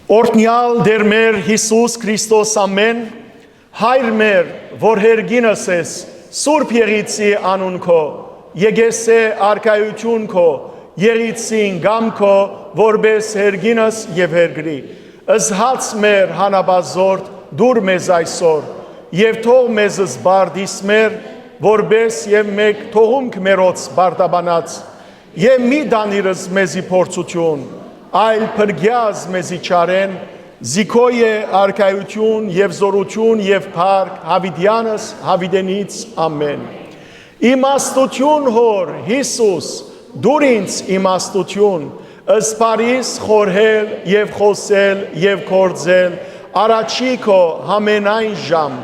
Օրհնյալ Տեր մեր Հիսուս Քրիստոս ամեն, Հայր մեր, որ հերգինս ես, Սուրբ Եղիցի անուն քո, եկես է արքայություն քո, Եղիցին գամ քո, որպես հերգինս եւ հերգրի, ըզհաց մեր հանաբազորդ դուր մեզ այսօր, եւ թող մեզ զբարդիս մեր, որպես եւ մեկ թողունք մերոց բարտաբանած, եւ մի դանիրս մեզի փորձություն, այլ փրկյազ մեզի չարեն, զիքոյ է արքայություն եւ զորություն եւ փառք Հավիդյանս Հավիդենից ամեն։ Իմաստություն հոր Հիսուս, դուր ինձ իմաստություն, ըսպարիս խորհել եւ խոսել եւ կործել, առաջի քո համենայն ժամ,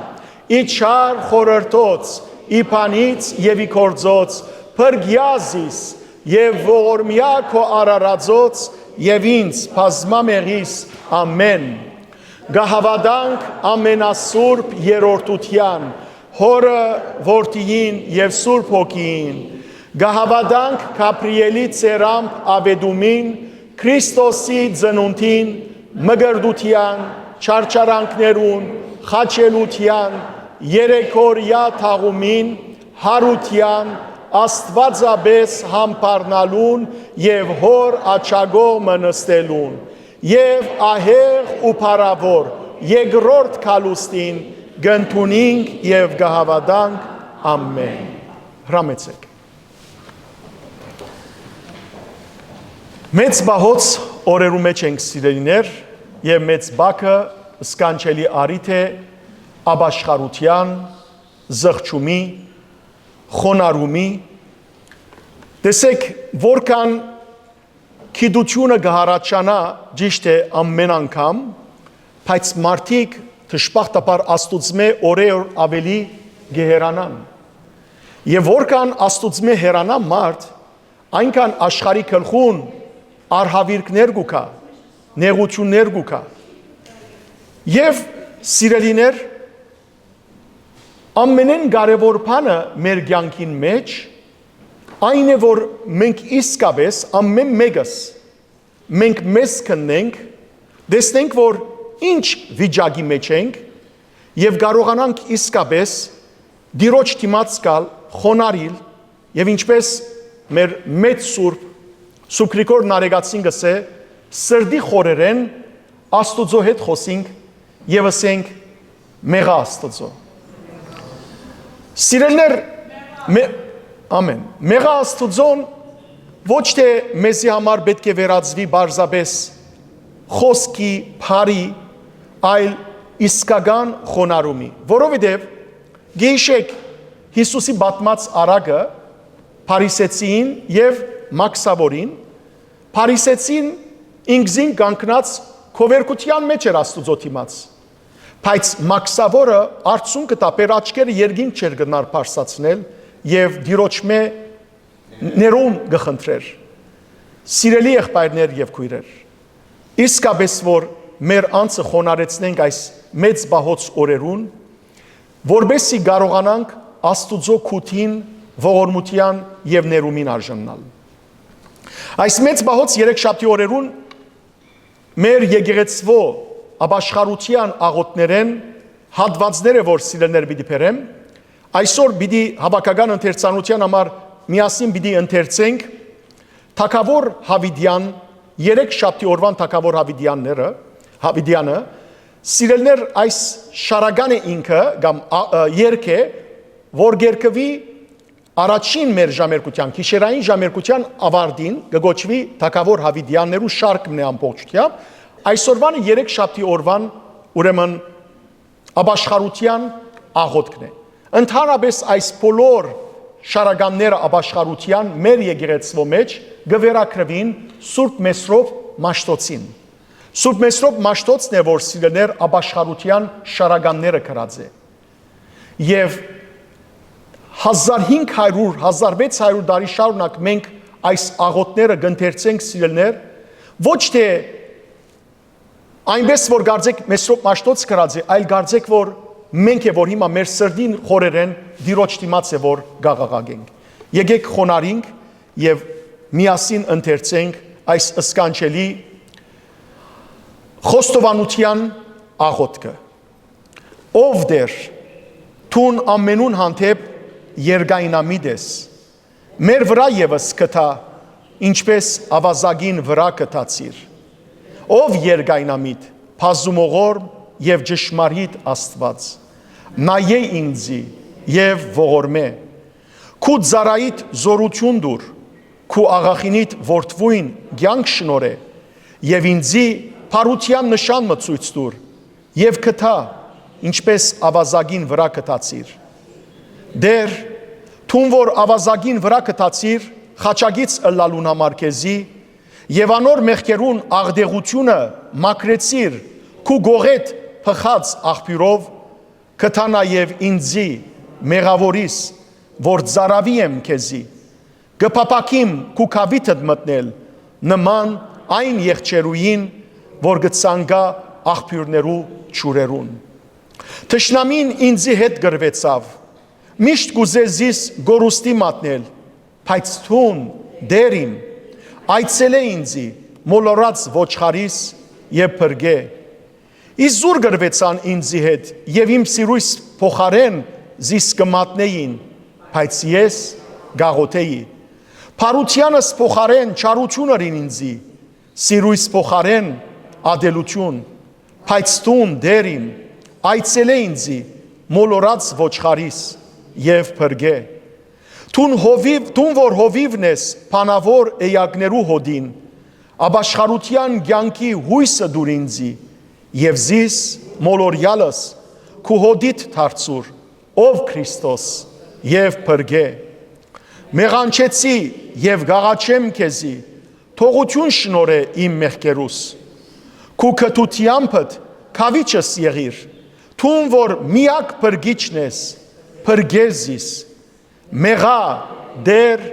իչար խորհրդոց, իփանից եւ իքորձոց, փրկյազիս եւ ողորմյա քո արարածոց եւ ինձ բազմամեղիս ամեն։ Գահավադանք ամենասուրբ երրորդության, հորը որդիին եւ Սուրբ Հոգին, գահավադանք Գաբրիելի ծերամբ ավեդումին, Քրիստոսի ծնունդին, մգրդության, չարչարանքներուն, խաչելության, երեկորյա թաղումին, հարության, Աստվածաբես համբարնալուն եւ հոր աչագող մնստելուն եւ ահեղ ու փառավոր երկրորդ քալուստին գնթունինք եւ գահավադանք ամեն։ Հրամեցեք։ Մեծ բահոց օրերու մեջ ենք սիրելիներ եւ մեծ բակը սկանչելի արիթ է աբաշխարության, զղջումի, խոնարհումի, տեսեք, որքան գիտությունը գահարաչանա ճիշտ է ամեն անգամ, բայց մարդիկ դժբախտաբար Աստուծմե օրեր ավելի գեհերանան։ Եվ որքան Աստուծմե հերանա մարդ, այնքան աշխարհի գլխուն արհավիրքներ գուկա, նեղություններ գուկա։ Եվ սիրելիներ, ամենեն կարևոր բանը մեր կյանքին մեջ այն է, որ մենք իսկապես ամեն մեկս մենք մեզ քննենք, տեսնենք, որ ինչ վիճակի մեջ ենք եւ կարողանանք իսկապես Տիրոջ դիմաց գալ, խոնարհիլ եւ ինչպես մեր մեծ Սուրբ Գրիգոր Նարեկացին գսե, սրդի խորերեն Աստուծո հետ խոսենք եւ ասենք մեղա Աստուծո։ Սիրելներ, ամեն, մեղա Աստուծոն ոչ թե մեզի համար պետք է վերածվի բարձրապես խոսքի, փարի, այլ իսկական խոնարհումի, որովհետև գեշեք Հիսուսի բատմած արագը փարիսեցին եւ մաքսավորին, փարիսեցին ինքզին կանգնած քովերկության մեջ էր Աստուծո դիմաց, բայց մաքսավորը արցունքը տապեր աչքերը երկինք չէր գնար փարսացնել եւ Տիրոջմե ներում գխնդրեր։ Սիրելի եղբայրներ եւ քույրեր, իսկապես որ մեր անձը խոնարեցնենք այս մեծ բահոց օրերուն, որբեսի կարողանանք Աստուծո քութին, ողորմության եւ ներումին արժանանալ։ Այս մեծ բահոց երեքշաբթի օրերուն մեր եկեղեցվո աբաշխարության աղոթներեն հատվածները, որ սիրելներ պիտի բերեմ, այսօր պիտի հավաքական ընթերցանության համար միասին պիտի ընթերցենք Թագավոր Հավիդյան, երեքշաբթի օրվան Թագավոր Հավիդյանը, սիրելներ այս շարագանը ինքը կամ երգ է, որ գերկվի առաջին մեր ժամերկության, գիշերային ժամերկության ավարտին կգոչվի Թագավոր Հավիդյաններու շարքն է ամբողջությամբ, այսօրվանը երեքշաբթի օրվան ուրեմն աբաշխարության աղոթքն է։ Ընդհանրապես այս բոլոր շարականները աբաշխարության մեր եկեղեցվո մեջ գվերակրվին Սուրբ Մեսրոպ Մաշտոցին։ Սուրբ Մեսրոպ Մաշտոցն է, որ սիրելներ աբաշխարության շարականները գրած է։ Եվ 1500-1600 տարի շարունակ մենք այս աղոթները կընթերցենք սիրելներ, ոչ թե այնպես որ գարձեք Մեսրոպ Մաշտոց գրած է, այլ գարձեք որ մենք է որ հիմա մեր սրդին խորերեն Տիրոջ դիմաց է որ գաղաղագենք։ Եկեք խոնարհենք եւ միասին ընթերցենք այս ըսկանչելի Խոստովանության աղոթքը։ Ով Տեր, Տուն ամենուն հանդեպ երկայնամիտ ես, մեր վրա ևս կտա, ինչպես ավազագին վրա կտացիր։ Ով երկայնամիտ, փազումողոր եւ ճշմարիտ Աստված, նայե ինձի եւ ողորմե, քու ծարայիդ զորություն դուր, քու աղախինիդ որդվույն կյանք շնորհե, եւ ինձի փարության նշան մցույց դուր, եւ կտա, ինչպես ավազագին վրա կտացիր։ Դեր, Տուն որ ավազագին վրա կտացիր, խաչագից ըլլալուն համար քեզի, եւ անոր մեղքերուն աղդեղությունը մակրեցիր, քու գողետ փխած աղբյուրով, կտա նաեւ ինձի մեղավորիս, որ ծարավի եմ քեզի, կփապակիմ քու կավիթդ մտնել, նման այն եղջերուին, որ գցանգա աղբյուրներու ճուրերուն։ Թշնամին ինձի հետ գրվեցավ, միշտ կուզեզիս գորուստի մատնել, բայց Տուն դերիմ, այցել է ինձի, մոլորած ոչխարիս եւ փրկե։ Իզուր գրվեցան ինձի հետ եւ իմ սիրույս փոխարեն զիս կմատնեին, բայց ես գաղոթեի։ Փարությանս փոխարեն չարություն ըրին ինձի, սիրույս փոխարեն ադելություն, բայց Տուն դերիմ, այցել է ինձի, մոլորած ոչխարիս եւ փրկե։ Տուն որ հովիվն ես փանավոր էյակներու հոդին, աբաշխարության կյանքի հույսը դուր ինձի, եւ զիս մոլորյալս քու հոդիդ դարձուր, ով Քրիստոս եւ փրկե։ Մեղանչեցի եւ գաղաչեմ քեզի, թողություն շնորհե իմ մեղքերուս, քու քթությանփդ քավիճս եղիր, Տուն որ միակ փրկիչն ես, փրկեզիս, մեղա դեր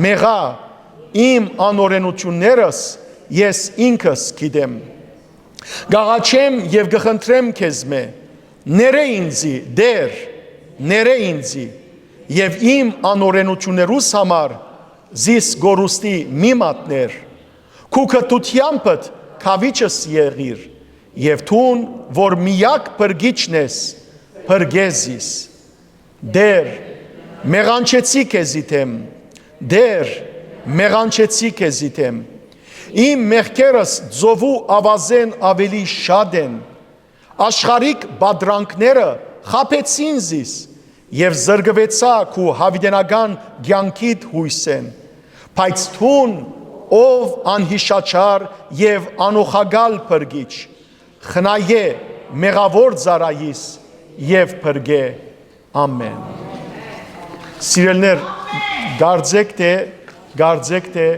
մեղա իմ անօրենություններս ես ինքս գիտեմ։ Գաղաչեմ եւ գխնդրեմ քեզ մե, ները ինձի դեր, ները ինձի եւ իմ անօրենություններուս համար զիս գորուստի մի մատներ, քու քթությանփդ քավիճս եղիր, եւ Տուն որ միակ փրկիչն ես, փրկեզիս, դեր մեղանչեցի քեզի թեմ, դեր մեղանչեցի քեզի թեմ, իմ մեղքերս ծովու ավազեն ավելի շատ են, աշխարհիկ բադրանքները խաբեցին զիս, եւ զրկվեցա քու հավիտենական կյանքիդ հույսեն, բայց Տուն ով անհիշաչար եւ անոխագալ փրկիչ, խնայե մեղավոր ծարայիս եւ փրկե, ամեն։ Սիրելներ, գարձեք թե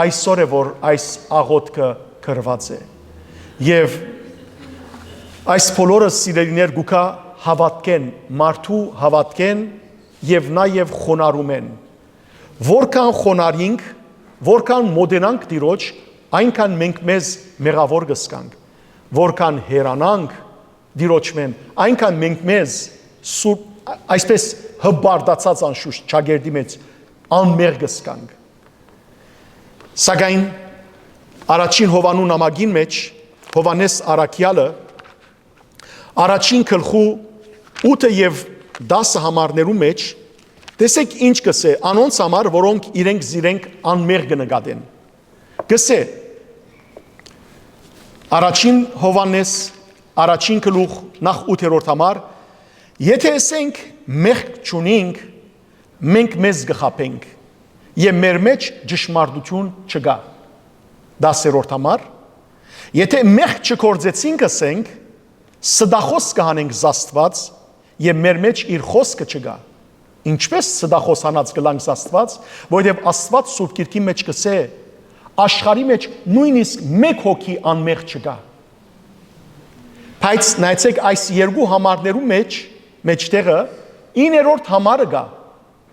այսօր է որ այս աղոթքը կրված է եւ այս բոլորը սիրելիներ գուքա հավատքեն, մարդու հավատքեն եւ նաեւ խոնարհում են, որքան խոնարհինք, որքան մոդենանք Տիրոջ, այնքան մենք մեզ մեղավոր կսկանք, որքան հերանանք Տիրոջմեն, այնքան մենք մեզ այսպես հբարդացած անշուշտ ճագերդի մեջ անմեղ կսկանք։ Սակայն առաջին Հովանու նամակին մեջ Հովանես Առաքյալը առաջին գլխու 8 եւ 10 համարներու մեջ տեսեք ինչ կսե անոնց համար, որոնք իրենք զիրենք անմեղ կնկատեն։ Կսե առաջին Հովանես առաջին գլուխ նախ 8-րդ համար, եթե ասենք մեղք չունենք, մենք մեզ կխաբենք եւ մեր մեջ ճշմարտություն չկա։ 10-րդ համար, եթե մեղք չկործեցինք ասենք, սդախոս կհանենք Աստված եւ մեր մեջ իր խոսքը չկա։ Ինչպես սդախոս հանած կլանք Աստված, որովհետեւ Աստված Սուրբ Գիրքի մեջ կսե աշխարհի մեջ նույնիսկ մեկ հոգի անմեղ չկա։ Բայց նայեցեք այս երկու համարներու մեջ մեջտեղը 9-րդ համարը կա։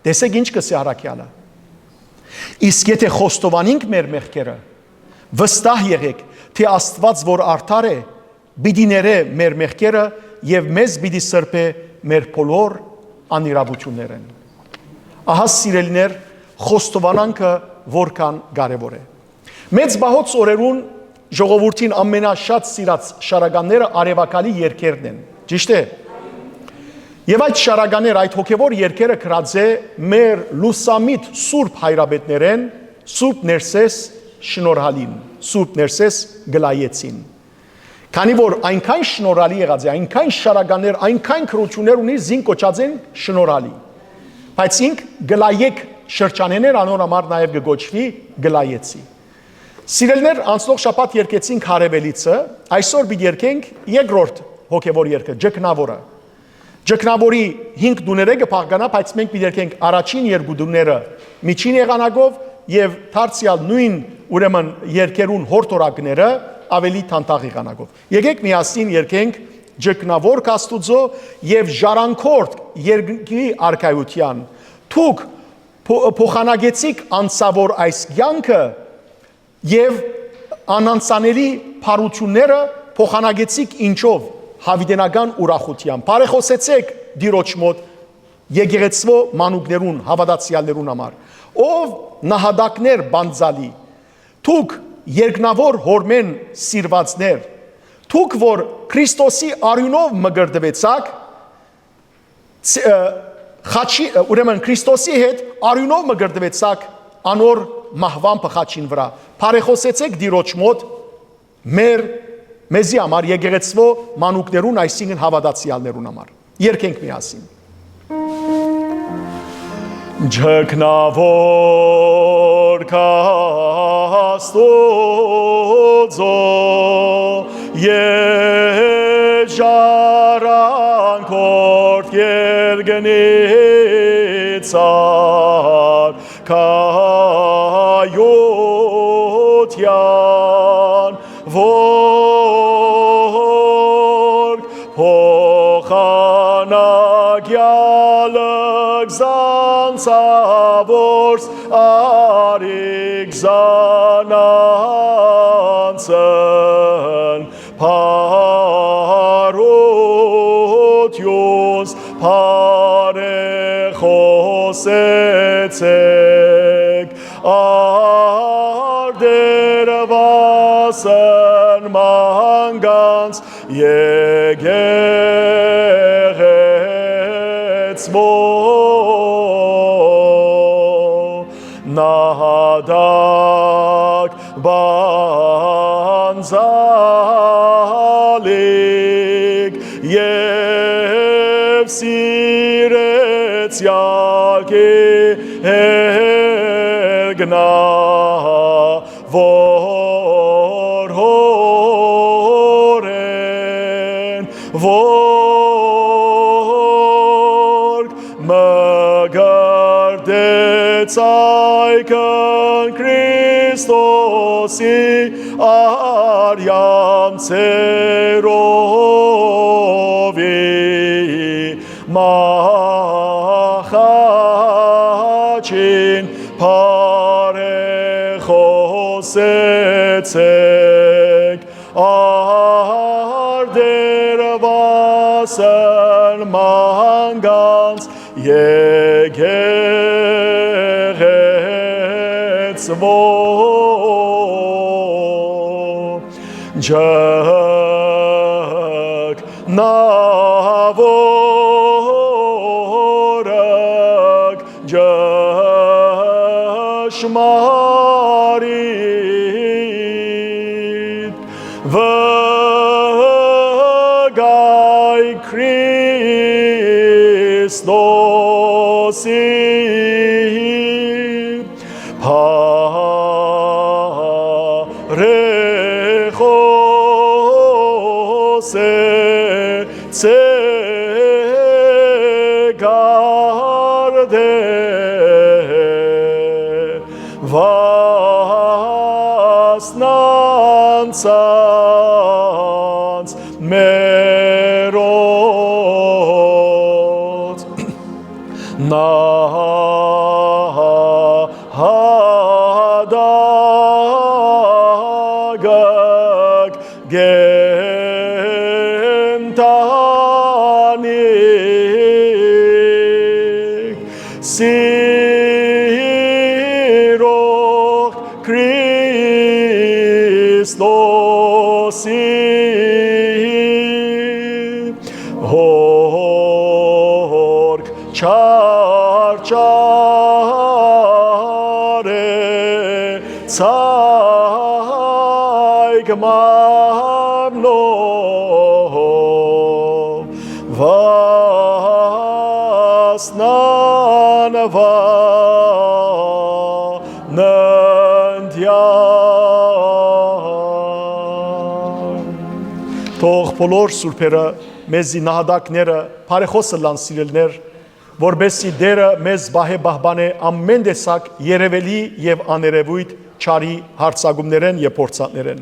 Տեսեք ինչ կսի Առաքյալը։ Իսկ եթե խոստովանենք մեր մեղքերը, վստահ եղեք, թե Աստված որ արդար է, պիտի ներե մեր մեղքերը եւ մեզ պիտի սրբե մեր բոլոր անիրավություններն։ Ահա սիրելիներ, խոստովանանքը որքան կարևոր է։ Մեծ բահոց օրերուն ժողովրդին ամենաշատ սիրած շարականները արևակալի երգերն են։ Ճիշտ է։ Եվ այդ շարականները, այդ հոգևոր երգերը գրած է մեր լուսամիտ Սուրբ հայրաբետներեն, Սուրբ Ներսես շնորհալին, Սուրբ Ներսես Գլայեցին։ Քանի որ այնքան շնորհալի եղած է, այնքան շարականներ, այնքան քրություններ ունի, զին կոչած են շնորհալի։ Բայց ինք Գլայեք շրջաններ անոր համար նաև կգոչվի Գլայեցի։ Սիրելներ, անցնող շաբաթ երկեցինք Հարևելիցը, այսօր պիտի երկենք երկրորդ հոգևոր երգը, Ջքնավորը։ Ջքնավորի 5 դուները կփաղկանա, բայց մենք պիտի երկենք առաջին 2 դուները միջին եղանակով եւ դարձյալ նույն ուրեմն երկերուն հորտորակները ավելի թանտաղ եղանակով։ Եկեք միասին երկենք Ջքնավոր Աստուծո եւ ժառանգորդ երկրի արքայության։ Թուք փոխանագեցիկ անցավոր այս կյանքը եւ անանցանելի փառությունները փոխանագեցիկ ինչով հավիտենական ուրախությամբ։ Բարեխոսեցեք Տիրոջ մոտ եկեղեցվո մանուկներուն, հավատացյալներուն համար։ Ով նահատակներ բանձալի, թուք երկնավոր հորմեն սիրվածներ, թուք որ Քրիստոսի արյունով մգրդվեցաք, ուրեմն Քրիստոսի հետ արյունով մգրդվեցաք անոր մահվան փխաչին վրա։ Բարեխոսեցեք Տիրոջ մոտ մեզի համար եկեղեցվո մանուկներուն, այսինքն հավատացյալներուն համար։ Երկենք միասին։ Ջքնավոր Աստուծո եւ ժառանգորդ երկնից արքայության Ցանցավորս արիք զանանցն պարոթյոս պարեխոսեցեք արդերվասն մանգանց եկեղեցվո նահատակ բանձալիկ և սիրեցյակ երկնավոր հորեն որ մգրդեց այքն Քրիստոսի արյամ ցերովի մախաչին բարեխոսեցեք արդերվասն մանգանց եկեղեցվո ջքնավորակ ճշմարիտ վգայ Քրիստոսի Վասնանցանց մերոց նահատակ գենտանիկ սիրող Քրիստոս հորք չարչարե ցայգ մամնով Թող բոլոր սուրբերը մեզի նահատակները բարեխոսը լան սիրելներ, որբեսի դերը մեզ բահե-բահբանե ամեն տեսակ երևելի եւ աներևույթ չարի հարցագումներեն եւ փորձաններեն։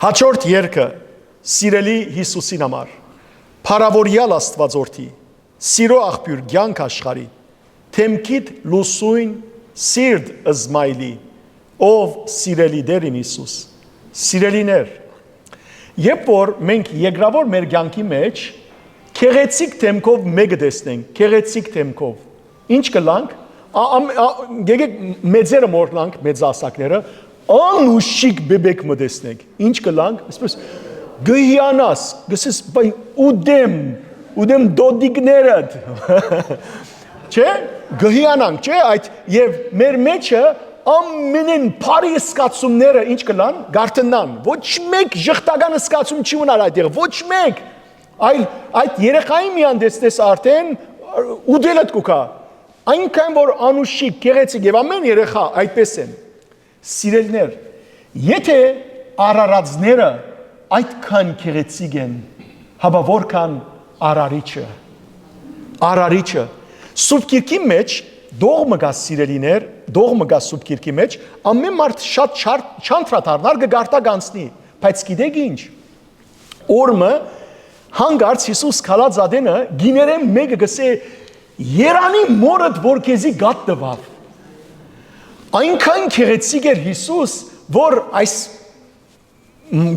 Հաջորդ երգը սիրելի Հիսուսին համար, փարավորյալ Աստվածորդի, սիրո աղբյուր կյանք աշխարհի, թեմքիդ լուսույն սիրտ ըզմայլի, ով սիրելի դերին Հիսուս, սիրելիներ, երբ որ մենք երկրավոր մեր կյանքի մեջ քեղեցիկ թեմքով մեկը տեսնենք, քեղեցիկ թեմքով, ինչ կլանք, եկեք մեծերը մորնանք, մեծասակները, անուշիկ բեբեկ մը տեսնենք, ինչ կլանք, այսպես գհիանաս, գսես բայ ուդեմ դոդիկներդ, չէ, գհիանանք, չէ, այդ եւ մեր մեջը ամենեն բարի սկացումները ինչ կլան, գարտնան, ոչ մեկ ժխտական սկացում չի ունար այդտեղ, ոչ մեկ, այլ այդ երեխայի միան դեսնես արդեն ուդելդ կուքա, այնքան որ անուշիկ, գեղեցիկ եւ ամեն երեխա այդպես են, սիրելներ, եթե արարածները այդքան գեղեցիկ են, հաբա որքան արարիչը, Սուրբ Գիրքի մեջ դողմը գա սիրելիներ, դողմը գա Սուրբ Գիրքի մեջ, ամեն մարդ շատ չանտրատարնար կգարտա գանցնի, բայց գիտեք ինչ, օրմը հանգարց Հիսուս կալած ադենը գիներեն մեկը գսե երանի մորդ որ քեզի գատ տվավ, այնքան քեղեցիկ էր Հիսուս, որ այս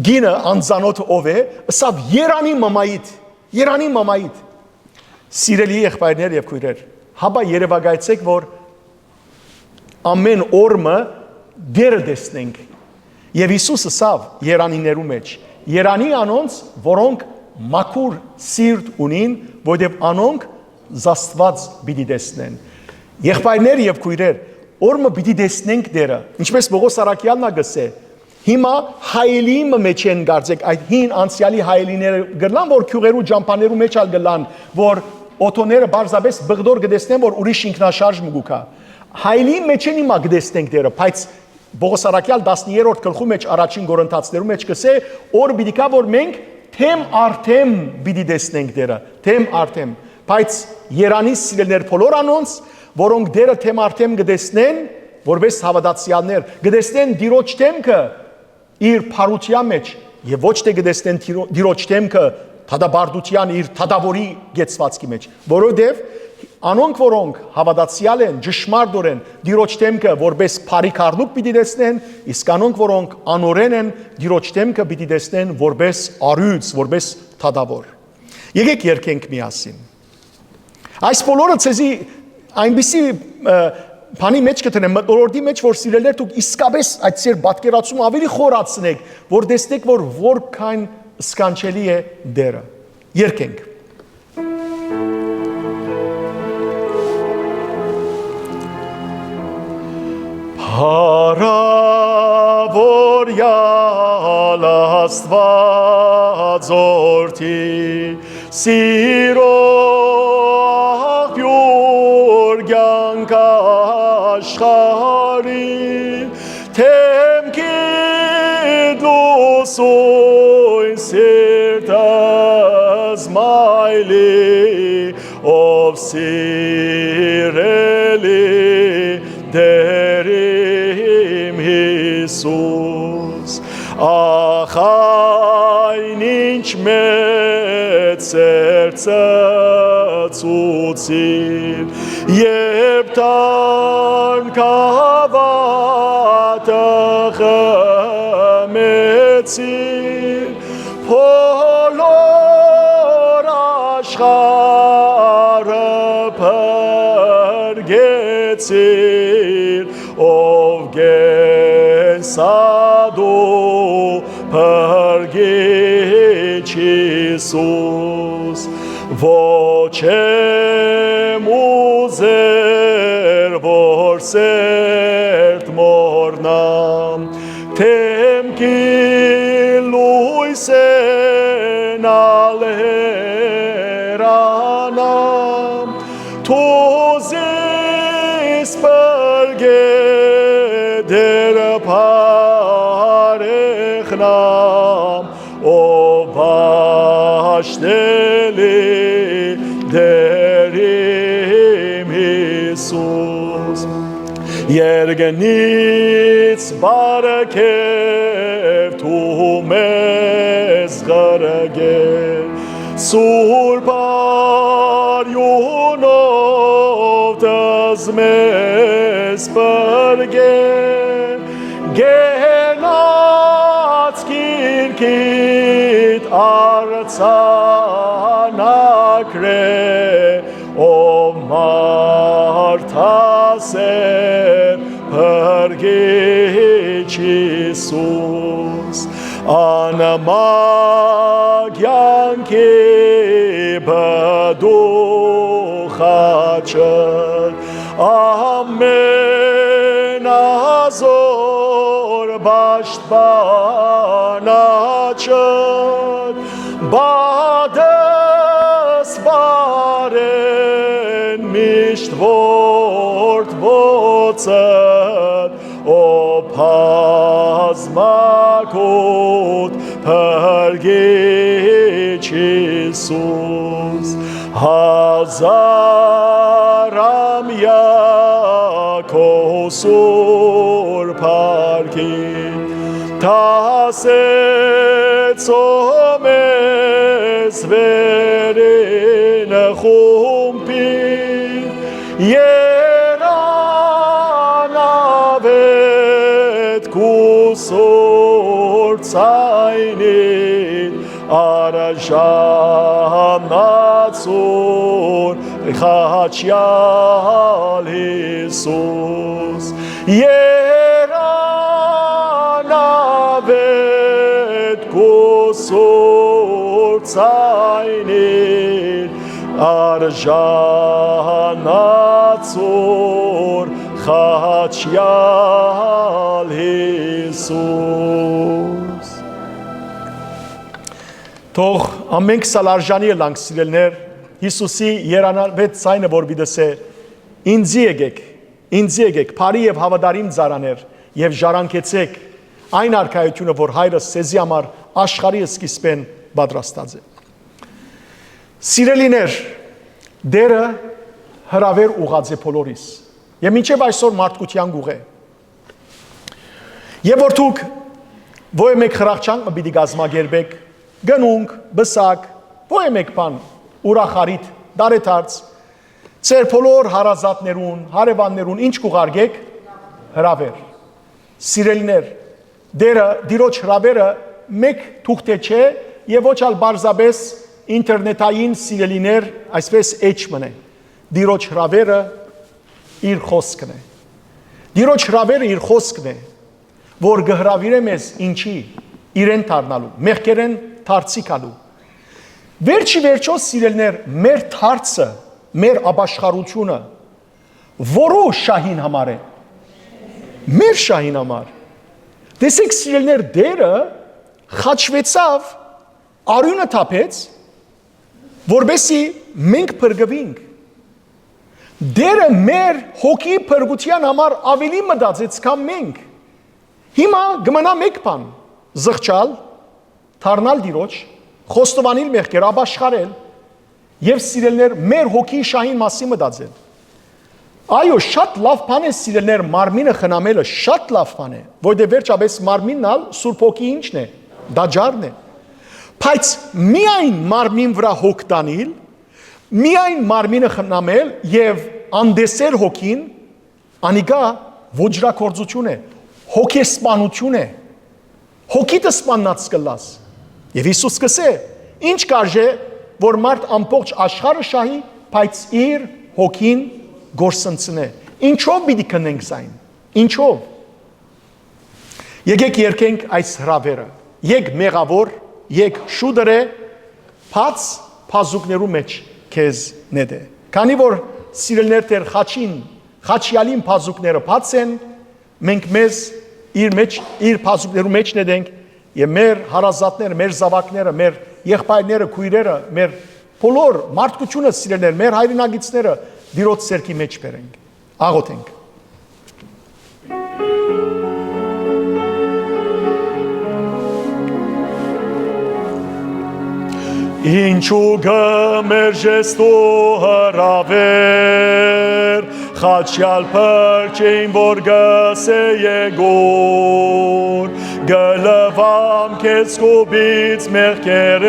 գինը անձանոթ ով է, ըսավ երանի մամայիդ, սիրելի եղբայրներ եւ քույրեր, հաբա երևակայեցեք, որ ամեն օրմը դերը տեսնենք, եւ Հիսուս ըսավ երանիներու մեջ, երանի անոնց, որոնք մաքուր սիրտ ունին, որտեղ անոնք զաստված պիտի տեսնեն, եղբայրներ եւ քույրեր, օրմը պիտի տեսնենք դերը, ինչպես Պողոս Արաքյալն գսե, հիմա հայելի մեջ են գարձեք, այդ հին անցյալի հայելիները գլան, որ քյուղերու ջամփաներու մեջ ալ գլան, որ օտոները բարձաբես բղդոր գտեսնեն, որ ուրիշ ինքնաշարժ մգուկա։ Հայելի մեջ են հիմա գտեսնենք դերը, բայց Պողոս Արաքյալ 10-րդ գլխու մեջ առաջին Կորինթացիներու մեջ կսե, օր պիտի կա, որ մենք թեմ արդեմ պիտի տեսնենք դերը, թեմ արդեմ, բայց երանի սիրելներ բոլոր անոնց, որոնք դերը թեմ արդեմ գտեսնեն, որպես հավատացյալներ, գտեսնեն Տիրոջ թեմքը իր փարության մեջ, եւ ոչ թե գտեսնեն Տիրոջ թեմքը թադաբարդության իր թադավորի գեցվածքի մեջ, որովհետև անոնք որոնք հավատացյալ են, ճշմարտորեն Տիրոջ թեմքը որպես բարիք առնուկ պիտի տեսնեն, իսկ անոնք որոնք անօրեն են Տիրոջ թեմքը պիտի տեսնեն որպես առյուծ, որպես թադավոր։ Եկեք երգենք միասին։ Այս բոլորը ցեզի այնպիսի բանի մեջ կտնեմ, մտորորդի մեջ, որ սիրելներ դուք իսկապես այդ ծեր պատկերացում ավելի խորացնեք, որ տեսնեք, որ որքան սկանչելի է դերը։ Երգենք։ Փարավորյալ Աստվածորդի սիրո աղբյուր կյանք աշխարհի թեմքիդ լուսույն սիրտ ըզմայլի, ով սիրելի դեր իմ Հիսուս, ախ այն ինչ մեծ ծծուցիր, երբ տանք հավատը խմեցիր, բոլոր աշխարհը փրկեցիր, ով գենսադու Փրկիչ Հիսուս ոչ եմ ուզեր որ սերտ մորնամ թեմքի լույսեն ալերանամ թուզիս պրգե դեր պարեխնամ ով աշտելի դերիմ Հիսուս Երգնից բարքև թու մեզ գրգեր Սուրբ արյունով դզ մեզ պրգեր Գենաց կիրքիտ արցանակրե ով մարդասեր Փրկիչ Հիսուս անմագյանքի բդուխաչր ամենազոր բաշտբանաչր բադս բարեն միշտ որդվոցդ ով հազմակոտ Փրկիչ Հիսուս հազարամյա քո սուրբ փառքին տասեցող մեզ վերին խումբին երանավետ կուսոր ցայնին արժանացոր խաչյալ Հիսուս երանավետ կուսոր ցայնին արժանացոր խաչյալ Հիսուս Թող ամենք սալարժանի ելանք սիրելներ Հիսուսի երանավետ ցայնը որ բիդսե ինձի եկեք բարի եւ հավատարիմ ծառաներ եւ ժառանգեցեք այն արքայությունը որ հայրս սեզի համար աշխարհի սկիզբեն պատրաստած է Սիրելիներ դերը հրավեր ուղած է բոլորիս եւ մինչեւ այսօր մարդկության գուղ է եւ որ դուք ո՞յ մեկ խրախճանք պիտի գազմագերբեք գնունք բսակ ո՞յ մեկ բան ուրախարիտ դարեթարց Ձեր բոլոր հարազատներուն, հարևաններուն ինչ կուղարկեք հրավեր։ Սիրելիներ, դերը դիրոջ հրավերը մեկ թուղթե չէ եւ ոչ ալ բարձաբես ինտերնետային սիրելիներ, այսպես էջ մնե։ Դիրոջ հրավերը իր խոսքն է։ Դիրոջ հրավերը իր խոսքն է, որ գհրավիրե մեզ ինչի իրեն դառնալու, մեղքերեն դարձիկալու։ Վերջի վերջո սիրելիներ, մեր դարձը մեր ապաշխարությունը որո շահին համար է մեր շահին համար տեսեք սիրելիներ դերը խաչվեցավ արյունը թափեց որբեսի մենք փրկվենք դերը մեր հոգի փրկության համար ավելի մտածեց քան մենք հիմա գմնա մեկ բան զղջալ դառնալ դիրոջ խոստովանել մեղքեր ապաշխարել Եվ սիրելներ մեր հոգի շահին մասի մտածել։ Այո, շատ լավ բան է սիրելներ մարմինը խնամելը, շատ լավ բան է, որտեղ վերջապես մարմինն ալ Սուրբ Հոգի ինչն է, դաջարն է։ Բայց միայն մարմին վրա հոգ տանել, միայն մարմինը խնամել եւ անդեսեր հոգին, անիկա ոչրակորձություն է, հոգեսպանություն է։ Հոգիը սպանած կլաս։ Եվ Հիսուս կսե, ինչ կարժե որ մարդ ամբողջ աշխարհը շահի, բայց իր հոգին գործընծնե։ Ինչով պիտի քնենք զայն։ Ինչով։ Եկեք երկենք այս հրավերը։ եկ մեղավոր, եկ շուդրե, բաց բազուկներու մեջ քեզ նեդե։ Քանի որ սիրելներ դեր խաչյալին բազուկները բաց են, մենք մեզ իր բազուկներու մեջ նեդենք եւ մեր հարազատները, մեր զավակները, մեր եղբայրները, քույրերը, մեր բոլոր մարդկությունը սիրելներ, մեր հայրենագիտները դիրոց ցերքի մեջ բերենք։ Աղոթենք։ Ինչու գմերժես դու հրավեր, խաչյալ փրկին որ գսե եգոր, գլվամ քեզ կուբից մեղքերետ,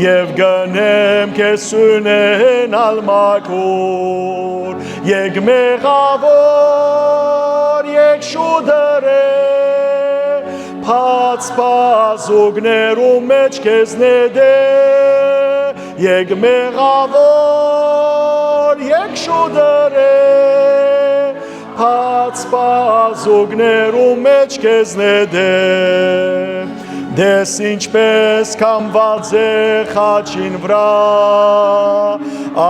և գնեմ քեզ սունեն ալմակոր, եկ մեղավոր, եկ շուդրե, Փած բազուկներու մեջ քեզ նեդե, եկ մեղավոր, եկ շուդրե, Փած բազուկներու մեջ քեզ նեդե, դես ինչպես կամված է խաչին վրա,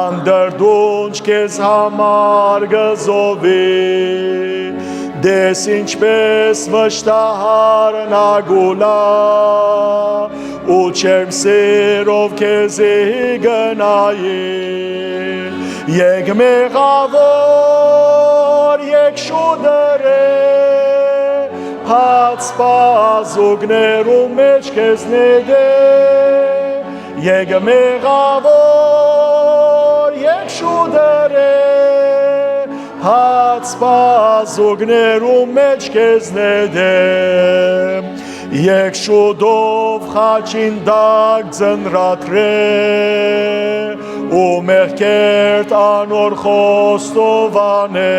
անդրդունջ քեզ համար գզովի, Դես ինչպես վշտահարն ագուլա, ու չեմ սերով քեզի գնայի, եկ մեղավոր, եկ շուդրե, Փած բազուկներու մեջ քեզ նեդե, եկ մեղավոր, եկ շուդրե, Փած բազուկներու մեջ քեզ նեդե, եկ շուտով խաչին դակ ձնրատրե, ու մեղքերդ անոր խոստովանե,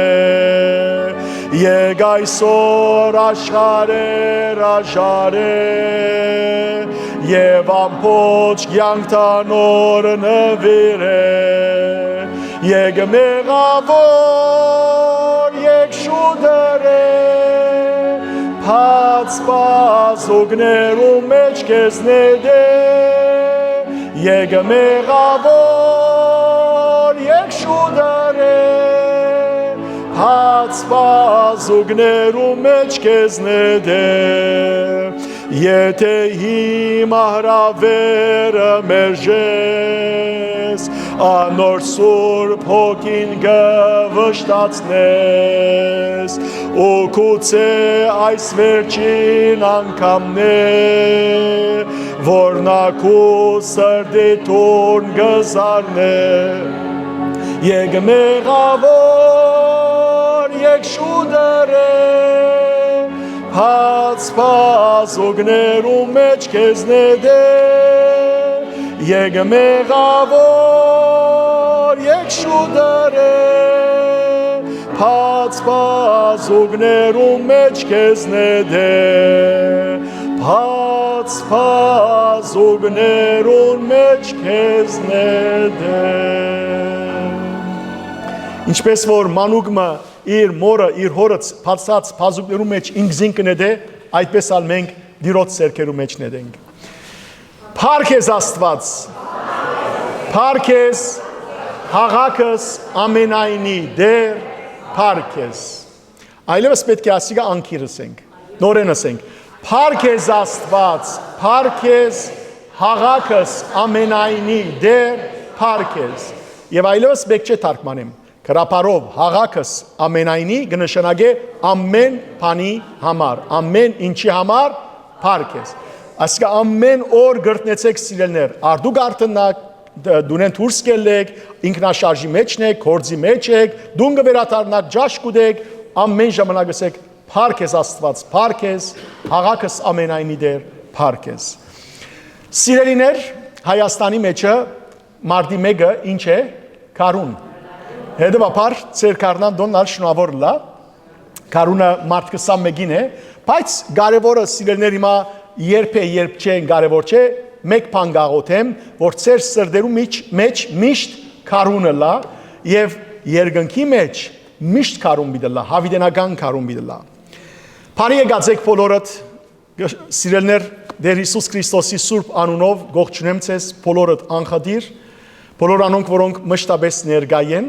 եկ այսօր աշխարհեր աժարե, և ամբողջ կյանք տանոր նվիրե, եկ մեղավոր, եկ շուդրե, Փած բազուկներու մեջ քեզ նեդե, եկ մեղավոր, եկ շուդրե, Փած բազուկներու մեջ քեզ նեդե, Եթե հիմա հրավերը մերժես, Անոր սուրբ հոգին գվշտացնես, ու գուցե այս վերջին անգամն է, որ նա քու սրտի տուն գզարնե, եկ մեղավոր, եկ շուդրե, Փած բազուկներու մեջ քեզ նեդե, եկ մեղավոր, եկ շուդրե, Փած բազուկներու մեջ քեզ նեդե, Փած բազուկներու մեջ քեզ նեդե։ Ինչպես որ մանուկը իր մորը, իր հորը փածած բազուկներու մեջ ինքզին կնեդե, այդպես ալ մենք դիրոց սերքերու մեջ նեդենք։ Փառք ես Աստված, փառք ես հաղաքս ամենայնի դեր, փառք ես։ Այլևս պետք է ասիկա անկիրս ենք, նորեն ասենք, փառք ես Աստված, փառք ես հաղաքս ամենայնի դեր, փառք ես։ Եվ այլևս պետք չէ թարգմանեմ, Քրապարով հաղաքս ամենայնի կնշանակե ամեն բանի համար, ամեն ինչի համար փառք ես։ Այսինքն ամեն օր գրտնեցեք սիրելներ, արդուք արդնակ դունեն դուրս կելեք, ինքնաշարժի մեջն եք, գործի մեջ եք, դուն կվերադառնաք, ջաշ կուտեք, ամեն ժամանակ ասեք փառք ես Աստված, փառք ես հաղաքս ամենայնի դեր, փառք ես։ Սիրելիներ, Հայաստանի մեջը մարտի 1-ը ինչ է? Քարուն։ Հետևաբար ծեր կարնան դոնալ շնորհավոր լա, քարունը մարտ 21-ին է, բայց կարևորը սիրելներ հիմա երբ չեն կարևոր չէ, մեկ բան գաղոթեմ, որ ծեր սրդերու մեջ միշտ քարունը լա եւ երկնքի մեջ միշտ քարուն բիդլա, հավիտենական քարուն բիդլա։ Բարի եկած եք բոլորդ, Սիրելներ, Տեր Հիսուս Քրիստոսի Սուրբ անունով գողջունեմ ձեզ բոլորդ անխադիր, բոլոր անոնք, որոնք մշտապես ներկա են,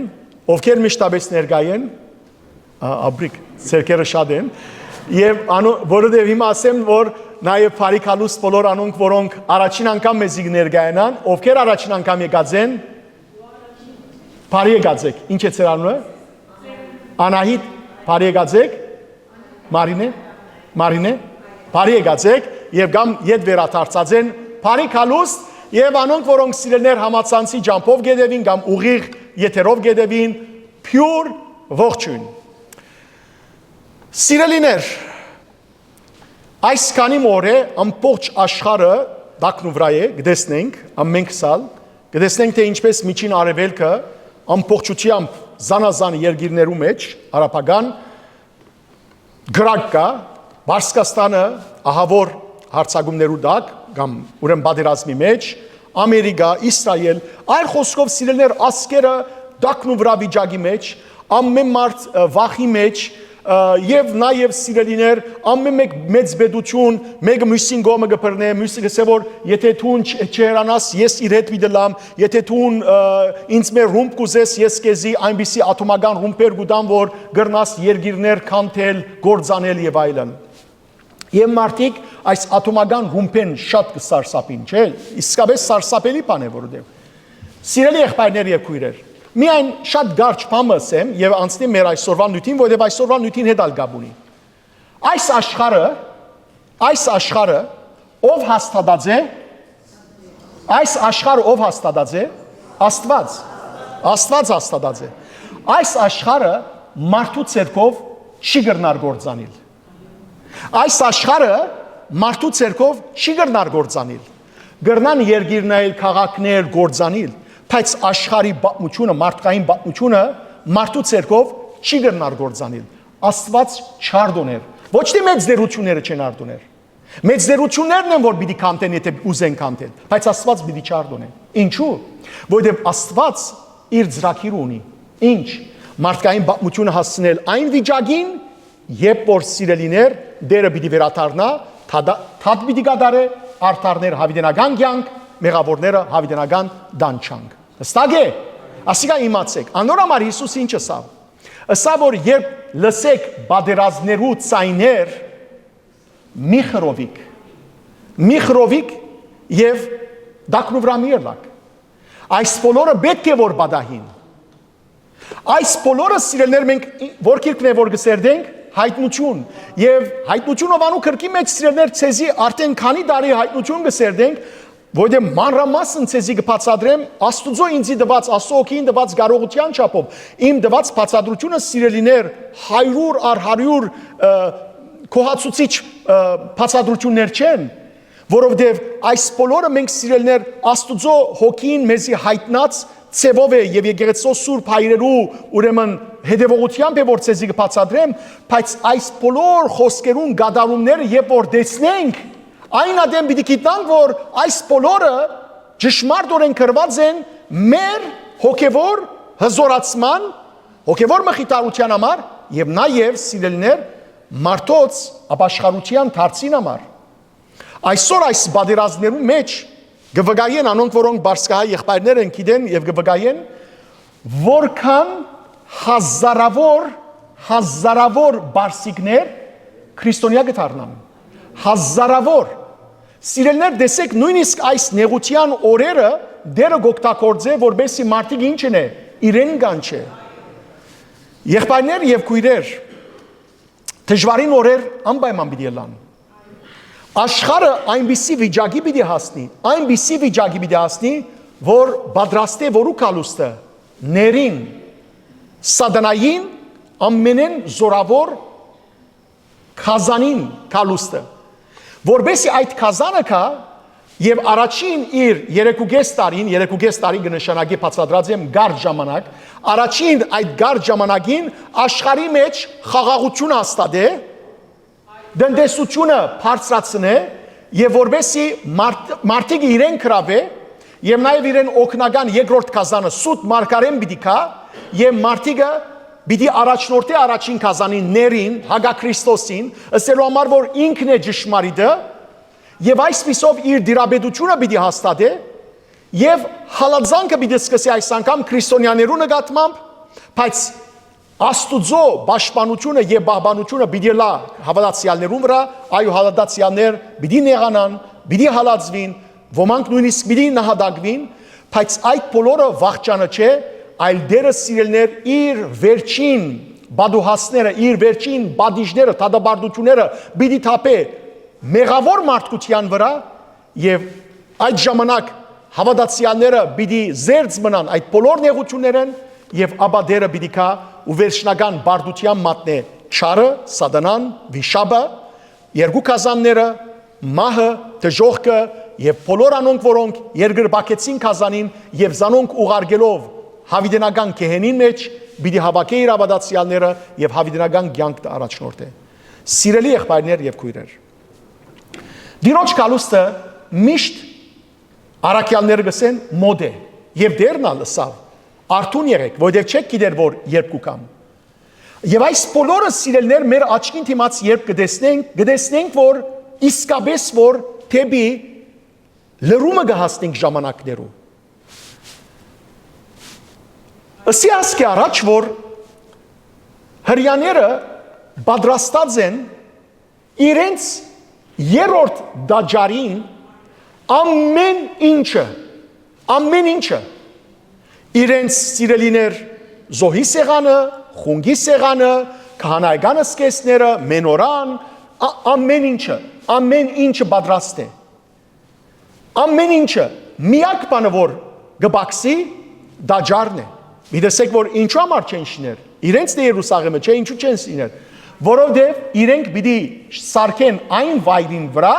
ովքեր մշտապես ներկա են, աբրիկ, ցերկերը շատ են, եւ որովհետեւ հիմա ասեմ, որ նաեւ բարիքալուս բոլոր անոնք, որոնք առաջին անգամ մեզի ներկայանան, ովքեր առաջին անգամ եկած են, բարի եկած եք, ինչ է ձեր անունը? Անահիտ, բարի եկած եք, Մարինե, բարի եկած եք, եւ կամ ետ վերադարձած են, բարիքալուստ, եւ անոնք, որոնք սիրելներ համացանցի ջամփով գետևին, կամ ուղիղ եթերով գետևին, փյուր ողջույն։ Սիրելիներ, այս քանի օր է ամբողջ աշխարհը դակն ու վրա է, գտեսնենք, ամենք սալ, գտեսնենք թե ինչպես միջին արևելքը ամբողջությամբ զանազան երկիրներու մեջ, արաբական գրակ կա, Բարսկաստանը ահավոր հարցակումներու դակ, կամ ուրեմն պատերազմի մեջ, Ամերիկա, Իսրայել, այլ խոսքով սիրելներ ասկերը դակն ու վրա վիճակի մեջ, ամեն մարդ վախի մեջ, եւ նաեւ սիրելիներ, ամեն մեկ մեծ բեդություն, մեկը մյուսին գոմը գբրնե, մյուսը գսե որ եթե թուն չերանաս, ես իր հետ վիդելամ, եթե թուն ինձ մեր ռումբ կուզես, ես քեզի այնպիսի ատոմական ռումբեր գուտամ, որ գրնաս երգիրներ կանթել, գործանել եւ այլն։ Եվ մարդիկ այս ատոմական ռումբեն շատ կսարսափին, չէ՞, իսկապես սարսափելի բան է որովհետեւ։ Սիրելի եղբայրներ եւ քույրեր, միայն շատ գարչ բան ասեմ եւ անցնեմ մեր այսօրվա նյութին, որովհետեւ այսօրվա նյութին հետ ալ գաբ ունի։ Այս աշխարհը ով հաստատած է։ Այս աշխարհը ով հաստատած է։ Աստված հաստատած է։ Այս աշխարհը մարդու ցերկով չի գրնար գործանել։ Այս աշխարհը մարդու ցերկով չի գրնար գործանել։ Գրնան երկիրներ, քաղաքներ գործանել, բայց աշխարհի պատմությունը, մարդկային պատմությունը մարդու ցերկով չի գրնար գործանել։ Աստված չարդոներ, ոչ թե մեծ դերությունները չեն արդոներ։ Մեծ դերություններն են, որ պիտի կանտեն, եթե ուզեն կանտել, բայց Աստված պիտի չարդոնե։ Ինչու՞։ Որովհետև Աստված իր ծրագիր ունի։ Ինչ։ Մարդկային պատմությունը հասցնել այն վիճակին, երբ որ սիրելիներ դերը պիտի վերադառնա, թաթ պիտի կատարե, արդարներ հավիտենական կյանք, մեղավորները հավիտենական դանչանք։ Հստակ է։ Ասիկա իմացեք, անորոմար Հիսուս ինչ ասավ։ Ասավ որ երբ լսեք բادرազներու ցայներ, մի խրովիկ եւ դակնուվրամի ելակ։ Այս բոլորը պետք է որ բադահին։ Այս բոլորը սիրելներ մենք որ քիրքն է որ գսերդենք հայտնություն եւ հայտնությունով անու քրկի մեջ սիրելներ ցեզի արդեն քանի տարի հայտնություն գսերդենք, որովհետեւ մանրամասն ցեզի կբացատրեմ Աստուծո ինձի դված Աստծոքին դված կարողության չափով իմ դված բացատրությունը սիրելիներ 100 առ 100 կոհացուցիչ բացատրություններ չեն, որովհետեւ այս բոլորը մենք սիրելներ Աստուծո հոգին մեզի հայտնած ցևով է եւ եկեղեցու սուրբ հայրերու ուրեմն հետևողությամբ է որ ցեզի կբացատրեմ, բայց այս բոլոր խոսքերուն գադարումները երբ որ տեսնենք, այն ադեմ պիտի գիտնանք, որ այս բոլորը ճշմարտորեն գրված են մեր հոգևոր հզորացման, հոգևոր մխիթարության համար եւ նաեւ սիրելիներ մարդոց ապաշխարության դարձին համար։ Այսօր այս բادرազներու մեջ գվգայեն անոնք որոնք բարսկահայ եղբայրներ են գիտեն եւ գվգայեն որքան հազարավոր բարսիկներ քրիստոնյա կդառնան։ Հազարավոր սիրելներ տեսեք նույնիսկ այս նեղության օրերը դերը գոկտակորձե որբեսի մարդիկ ինչն է իրեն կանչե։ Եղբայրներ եւ քույրեր դժվարին օրեր անպայման պիտի ելան։ Աշխարհը այնպիսի վիճակի պիտի հասնի, որ պատրաստե որու կալուստը ներին սատանային ամենեն զորավոր քազանին կալուստը, որբեսի այդ քազանը կա եւ առաջին իր 3.5 տարի կնշանակի բացատրած եմ գարջ ժամանակ, առաջին այդ գարջ ժամանակին աշխարհի մեջ խաղաղություն հաստատե, դնդեսությունը բարձրացնե եւ որբեսի մարդիկ իրեն կրավե եւ նաեւ իրեն օգնական երկրորդ քազանը սուտ մարգարեն պիտի կա եւ մարդիկը Բիդի առաջնորդի առաջին կազանին ներին, հագա Քրիստոսին, ըսելու համար, որ ինքն է ճշմարիտը, եւ այսպիսով իր դիրաբեդությունը պիտի հաստատե, եւ հալածանքը պիտի սկսի այս անգամ քրիստոնյաներու նկատմամբ, բայց Աստուծո պաշտպանությունը եւ բաբանությունը պիտի լա հավատացյալներուն վրա, այո հավատացյալներ պիտի նեղանան, պիտի հալածվին, ոմանք նույնիսկ պիտի նահատակվին, բայց այդ բոլորը վախճանը չէ, այլ դերը սիրելներ իր վերջին բադուհասները, իր վերջին բադիժները, դադարդությունները պիտի թափե մեղավոր մարդկության վրա եւ այդ ժամանակ հավատացյալները պիտի զերծ մնան այդ բոլոր նեղություններն եւ ապա դերը պիտի կա ու վերջնական բարդության մատնե չարը, սատանան, վիշապը, երկու կազանները, մահը, դժոխքը եւ բոլոր անոնք, որոնք երկրպագեցին կազանին եւ զանոնք ուղարկելով հավիտենական կեհենին մեջ պիտի հավաքե իր հավատացյալները եւ հավիտենական կյանք առաջնորդե։ Սիրելի եղբայրներ եւ քույրեր, Դիրոջ կալուստը միշտ առաքյալները գսեն մոդ է եւ դերն ալսավ արթուն եղեք, որովհետեւ չեք գիտեր որ երբ կուկամ։ Եվ այս բոլորը սիրելներ մեր աչքին դիմաց երբ կտեսնենք որ իսկապես որ թեպի լրումը կհասնենք ժամանակներով։ Ըսի ասկի առաջ որ հրյաները պատրաստած են իրենց երրորդ դաջարին ամեն ինչը իրենց սիրելիներ զոհի սեղանը, խունգի սեղանը, քահանայական սկեսները, մենորան, ամեն ինչը պատրաստ է։ Ամեն ինչը միակ բանը որ գբաքսի դաջարն է։ Գիտեք որ ինչու համար չեն շիներ։ Իրենց դե Երուսաղեմը չէ, ինչու չեն շիներ։ Որովհետև իրենք պիտի սարքեն այն վայրին վրա,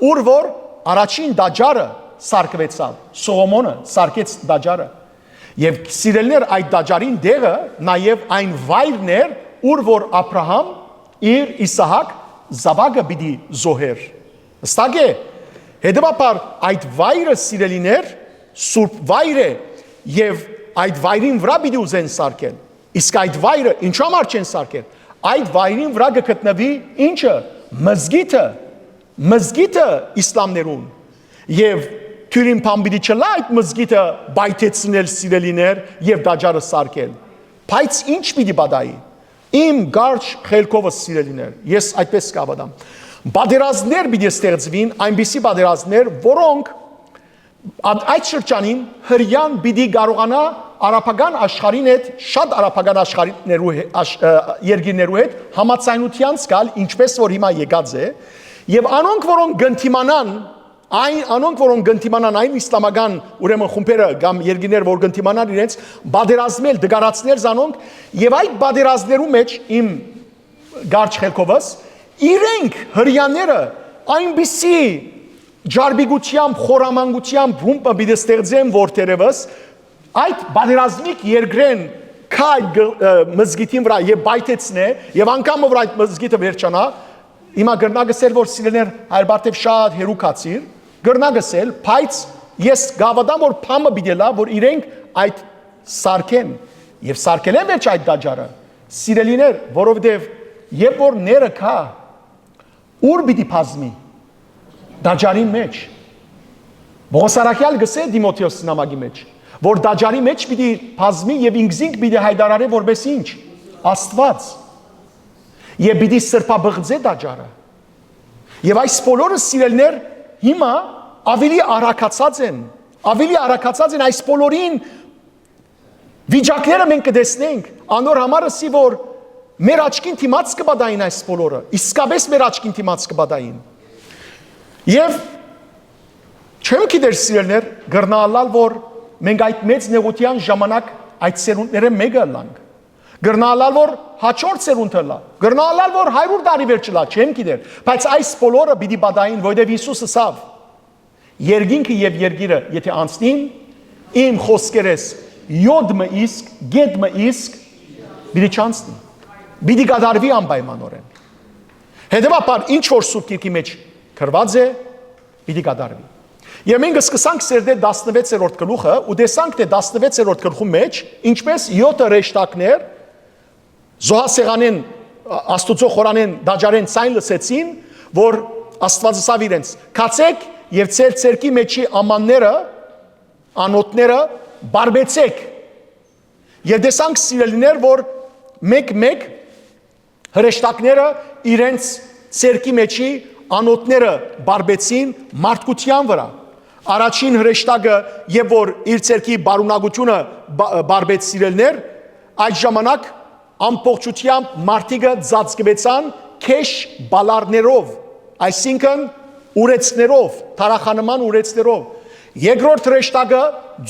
ուր որ առաջին դաջարը սարքվեցավ։ Սողոմոնը սարքեց դաջարը։ Եվ սիրելներ այդ դաջարին դեղը նաև այն վայրն էր, ուր որ Աբրահամ իր Իսահակ զավակը պիտի զոհեր։ Հստակ է։ Հետևաբար այդ վայրը սիրելիներ սուրբ վայր է եւ այդ վայրին վրա պիտի ուզեն սարքել։ Իսկ այդ վայրը ինչու համար չեն սարքել։ Այդ վայրին վրա կգտնվի ինչը մզգիթը իսլամներուն եւ թյուրին փամբիդի չլա այդ մզգիթը բայթեցնել սիրելիներ եւ դաջարը սարքել բայց ինչ պիտի բադայի իմ գարչ խելքովը սիրելիներ ես այդպես կավադամ բادرազներ պիտի ստեղծվին այնպիսի բادرազներ որոնք այդ շրջանին հрьян պիտի կարողանա արաբական աշխարհին հետ շատ արաբական աշխարհներու երկիրներու հետ համացայնության սկալ ինչպես որ հիմա եկած է եւ անոնք որոնք գնտիմանան այն իսլամական ուրեմն խումբերը կամ երկիրներ որ գնտիմանան իրենց բادرազմել դգարացնել զանոնք եւ այդ բادرազներու մեջ իմ գարչ խելքովս իրենք հрьяները այնպիսի ջարբիգությամբ խորամանկությամբ ռումպը պիտի ստեղծեն որ տերևս այդ բادرազմիկ երկրեն քայ մզգիտին վրա եւ բայթեցնե եւ անգամ որ այդ մզգիտը վերջանա հիմա գրնագսել որ սիրելներ հայրբարտեվ շատ հերուկացիր գրնագսել բայց ես գավադամ որ փամը պիտի լա որ իրենք այդ սարքեն եւ սարքել են վերջ այդ դաջարը սիրելիներ որովհետեւ երբ որ ները կա ուր պիտի փազմի դաջարի մեջ Բողոսարակյալ գսե Դիմոթեոս նամակի մեջ որ դաջարի մեջ պիտի փազմի եւ ինքզինք պիտի հայտարարի որպես ինչ Աստված եւ պիտի սրբաբղձե դաջարը եւ այս բոլորը սիրելներ հիմա ավելի արաքացած են այս բոլորին վիճակները մենք կտեսնենք անոր համար ասի որ մեր աչքին դիմաց կբադային այս բոլորը իսկապես մեր աչքին դիմաց կբադային եւ չեմ գիտեր սիրելներ գրնալալ որ մենք այդ մեծ նեղության ժամանակ այդ սերունդները մեկը լանք գրնալալ որ հաջորդ սերունդը լա գրնալալ որ 100 տարի վերջ լա չեմ գիտեր բայց այս բոլորը պիտի բադային որովհետեւ Հիսուսը ասավ երկինքը եւ երկիրը եթե անցնին իմ խոսքերես յոդմը իսկ գետմը իսկ պիտի չանցնի պիտի կատարվի անպայմանորեն հետեւաբար ինչ որ սուրբ գիրքի մեջ գրված է պիտի կատարվի Եվ մենք սկսանք սերդել 16-րդ գլուխը ու տեսանք թե 16-րդ գլխու մեջ ինչպես 7 ռեշտակներ Զոհասեղանեն Աստուծո խորանեն դաջարեն ցայն լսեցին, որ Աստվածը ասավ իրենց. «Կացեք եւ ծեր ցերկի մեջի ամանները, անոթները բարբեցեք»։ Եվ դեսանք սիրելիներ, որ մեկ հրեշտակները իրենց ցերկի մեջի անոթները բարբեցին մարդկության վրա։ Առաջին հրեշտակը, եւ որ իր ցերկի բարունակությունը բարբեց սիրելիներ, այդ ժամանակ ամբողջությամբ մարդիկը ծածկվեցան քեշ բալարներով, այսինքն ուրեցներով, թարախանման ուրեցներով։ Երկրորդ հրեշտակը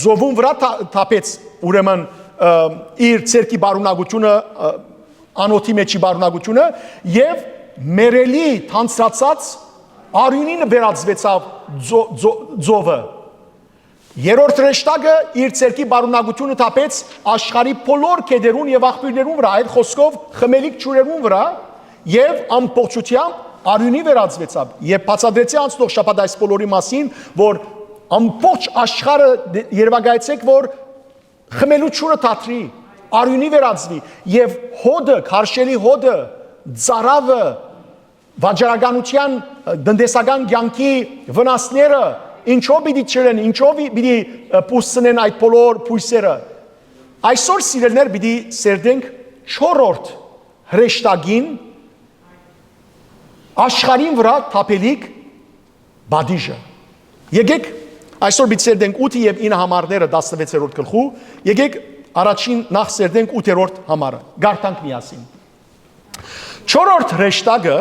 ձովում վրա թափեց ուրեմն իր ցերկի բարունակությունը, անոթի մեջի բարունակությունը եւ մերելի թանցրացած արյունին վերածվեցավ ձովը։ Երրորդ հրեշտակը իր ցերկի բարունակությունը թափեց աշխարհի բոլոր կեդերուն եւ աղբյուրներուն վրա, այդ խոսքով խմելիք ջուրերուն վրա եւ ամբողջությամբ արյունի վերածվեցավ։ Եվ բացադրեցի անցնող շաբաթ այս բոլորի մասին, որ ամբողջ աշխարհը երևակայեցեք, որ խմելությունը դադրի, արյունի վերածվի եւ հոդը, քարշելի հոդը, ծարավը, վաճառականության դնդեսական կյանքի վնասները ինչով պիտի չրեն, ինչով պիտի պուսցնեն այդ բոլոր փույսերը։ Այսօր սիրելիներ պիտի սերդենք 4-րդ հրեշտակին աշխարհին վրա թափելիք բադիժը։ Եկեք այսօր պիտի սերդենք 8 եւ 9 համարները 16-րդ գլխու, եկեք առաջին նախ սերդենք 8-րդ համարը։ Գարտանք միասին։ 4-րդ հրեշտակը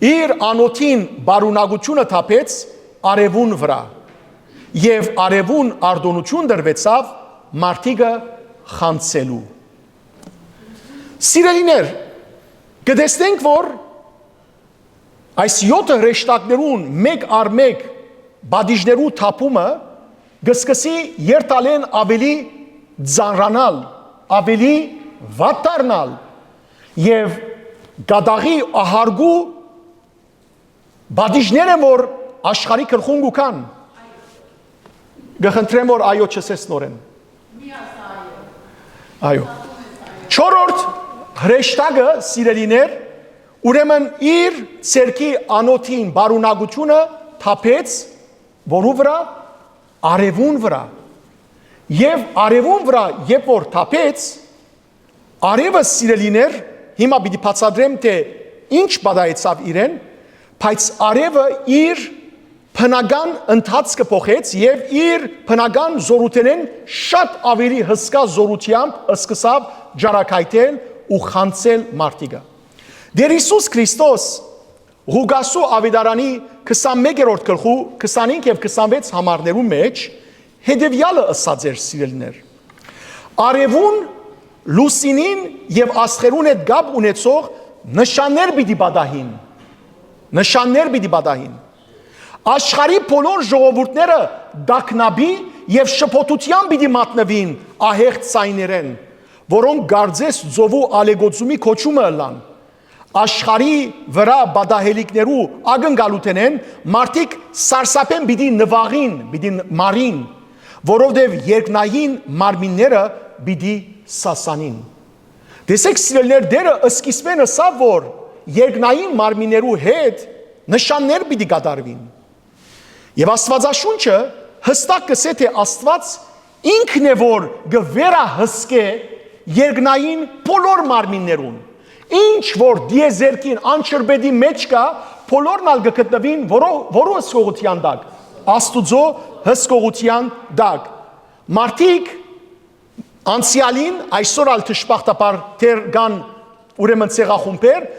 իր անոթին բարունակությունը թափեց արևուն վրա եւ արևուն արտոնություն դրվեցավ մարդիկը խանցելու։ Սիրելիներ, կտեսնենք, որ այս 7 հրեշտակներուն մեկ առ մեկ բադիժներու թափումը գսկսի երթալեն ավելի ծանրանալ, ավելի վատ դառնալ եւ գադաղի ահարգու բադիժները որ աշխարհի քրխուն գուքան գխնդրեմ որ այո չսես նորեն այո 4-րդ հրեշտակը սիրելիներ ուրեմն իր ցերկի անոթին բարունակությունը թափեց որու վրա արևուն վրա եւ արևուն վրա երբ որ թափեց արևը սիրելիներ հիմա պիտի բացատրեմ թե ինչ բադայեցավ իրեն բայց արևը իր բնական ընթացքը փոխեց եւ իր բնական զորութենեն շատ ավելի հսկա զորությամբ սկսավ ջարակայթել ու խանցել մարդիկը։ Դեր Հիսուս Քրիստոս Ղուգասու ավետարանի 21-րդ գլխու 25 եւ 26 համարներու մեջ հետեւյալը ըսած էր սիրելիներ։ Արևուն լուսինին եւ աստղերուն հետ գաբ ունեցող նշաններ պիտի բադահին։ Նշաններ պիտի բադահին։ Աշխարհի բոլոր ժողովուրդները դակնաբի եւ շփոթության պիտի մատնվին ահեղծ ցայներեն, որոնք գարձես ծովու ալեգոցումի կոչումը ըլան։ Աշխարհի վրա բադահելիքներու ագնգալութենեն մարդիկ սարսափեն պիտի նվաղին, պիտի մարին, որովհետեւ երկնային մարմինները պիտի սասանին։ Տեսեք սիրելիներ, դերը սկիզբեն ասավ, որ երկնային մարմիններու հետ նշաններ պիտի կատարվին։ Եվ Աստվածաշունչը հստակ կսե թե Աստված ինքն է որ գվերահսկե երկնային բոլոր մարմիններուն։ Ինչ որ դիեզերքին անչրբեդի մեջ կա, բոլորն ալ գտնվին որո հսկողության տակ, Աստուծո հսկողության տակ։ Մարդիկ անցյալին այսօր ալ թշպախտապար թեր կան ուրեմն ցեղախումբեր,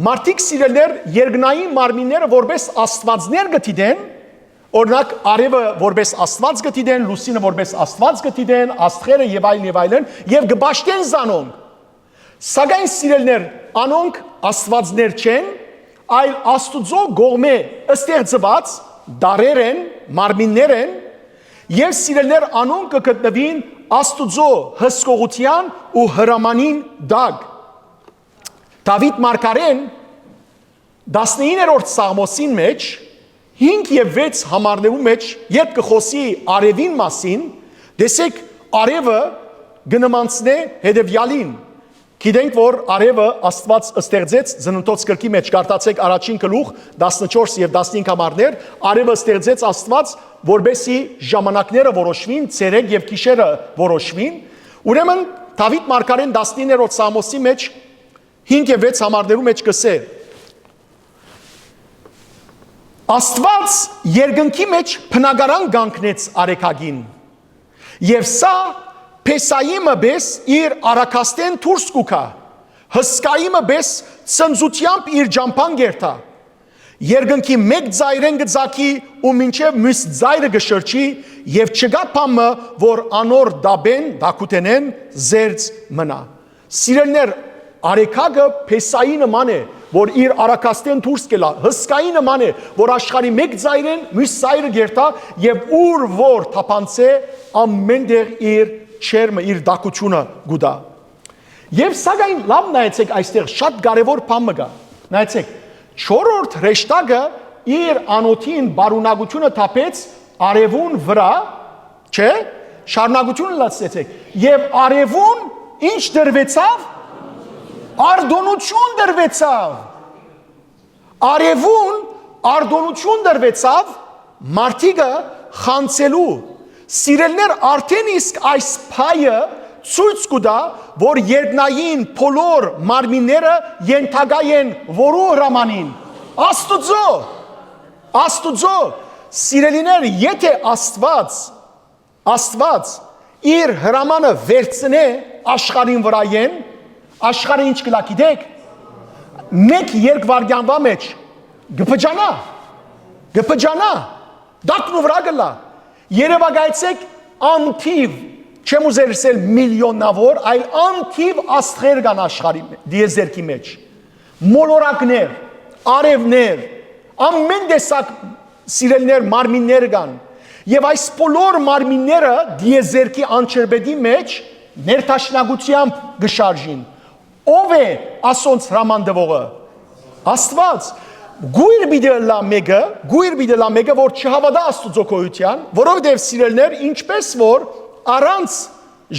մարդիկ սիրելներ երկնային մարմինները որպես աստվածներ գտիդեն, օրինակ արևը որպես աստված գտիդեն, լուսինը որպես աստված գտիդեն, աստղերը եւ այլն եւ գբաշտեն զանոնք։ Սակայն սիրելներ, անոնք աստվածներ չեն, այլ Աստուծո գողմե ստեղծված դարեր են, մարմիններ են, եւ սիրելներ անոնք կգտնվին Աստուծո հսկողության ու հրամանին դակ։ Դավիթ մարգարեն 19-րդ Սաղմոսին մեջ 5 եւ 6 համարներու մեջ երբ կխոսի արևին մասին, տեսեք արևը գնմանցնե հետևյալին, Գիտենք, որ արևը Աստված ստեղծեց Ծննդոց գրքի մեջ, կարդացեք առաջին գլուխ 14 եւ 15 համարներ, արևը ստեղծեց Աստված, որբեսի ժամանակները որոշվին, ցերեկ եւ գիշերը որոշվին։ Ուրեմն Դավիթ Մարգարեն 19-րդ Սամոսի մեջ 5 եւ 6 համարներում մեջ կսե. Աստված երկնքի մեջ բնակարան կանգնեց արեքագին։ Եվ սա Փեսայիմը բես իր արակաստեն դուրս կուքա, հսկայիմը բես ծնծությամբ իր ջամփան գերտա, երկնքի մեկ ձայրեն գծակի ու մինչև մյուս ձայրը գշրջի եւ չգա փամը, որ անոր դաբեն դակուտենեն զերծ մնա։ Սիրելներ, արեքագը Փեսայի նման է, որ իր արակաստեն դուրս կելա, հսկայի նման է, որ աշխարհի մեկ ձայրեն մյուս ձայրը գերտա եւ ուր որ թափանցե ամենտեղ իր չերմը իր դակությունը գուտա։ Եվ սակայն լավ նայեցեք այստեղ շատ կարևոր բան կա։ Նայեցեք, 4-րդ հրեշտակը իր անոթին բարունակությունը թափեց արևուն վրա, չէ՞, շարունակությունը լսեցեք։ Եվ արևուն ինչ դրվեցավ։ Ардոնություն դրվեցավ։ Արևուն ардոնություն դրվեցավ մարդիկը խանցելու։ Սիրելներ, արդեն իսկ այս փայը ցույց կտա, որ երկնային բոլոր մարմինները ենթակա են որու հրամանին։ Աստուծո։ Սիրելիներ, եթե Աստված իր հրամանը վերցնե աշխարհին վրայեն, աշխարհը ինչ կլա գիտեք, մեկ երկվարգյանվա մեջ գպջանա, դակնու վրա գլա, երևակայեցեք անթիվ, չեմ ուզեր ասել միլիոնավոր, այլ անթիվ աստղեր կան աշխարհի դիեզերքի մեջ, մոլորակներ, արևներ, ամեն տեսակ սիրելներ մարմիններ կան, եւ այս բոլոր մարմինները դիեզերքի անչերբեդի մեջ ներդաշնակությամբ գշարժին։ Ով է ասոնց հրամանդվողը։ Աստված։ Գույր բիդե լա մեկը, որ չհավատա Աստծո գոյության, որովհետև սիրելներ, ինչպես որ առանց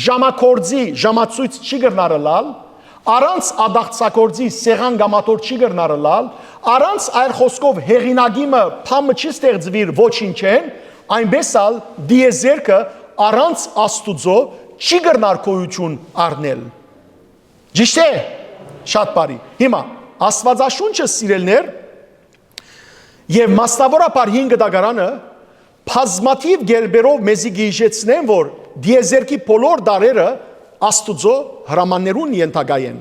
ժամակորձի ժամացույց չի գրնարըլալ, առանց ադաղցակորձի սեղան գամատոր չի գրնարըլալ, առանց այլ խոսքով հեղինակիմը փամը չի ստեղծվիր ոչինչ են, այնպես ալ դիեզերքը առանց Աստուծո չի գրնար գոյություն առնել։ Ճիշտ է։ Շատ բարի։ Հիմա Աստվածաշունչը սիրելներ եւ մասնավորապես 5 դագարանը բազմաթիվ գերբերով մեզի գիժեցնեն, որ դիեզերքի բոլոր դարերը Աստուծո հրամաններուն ենթակա են։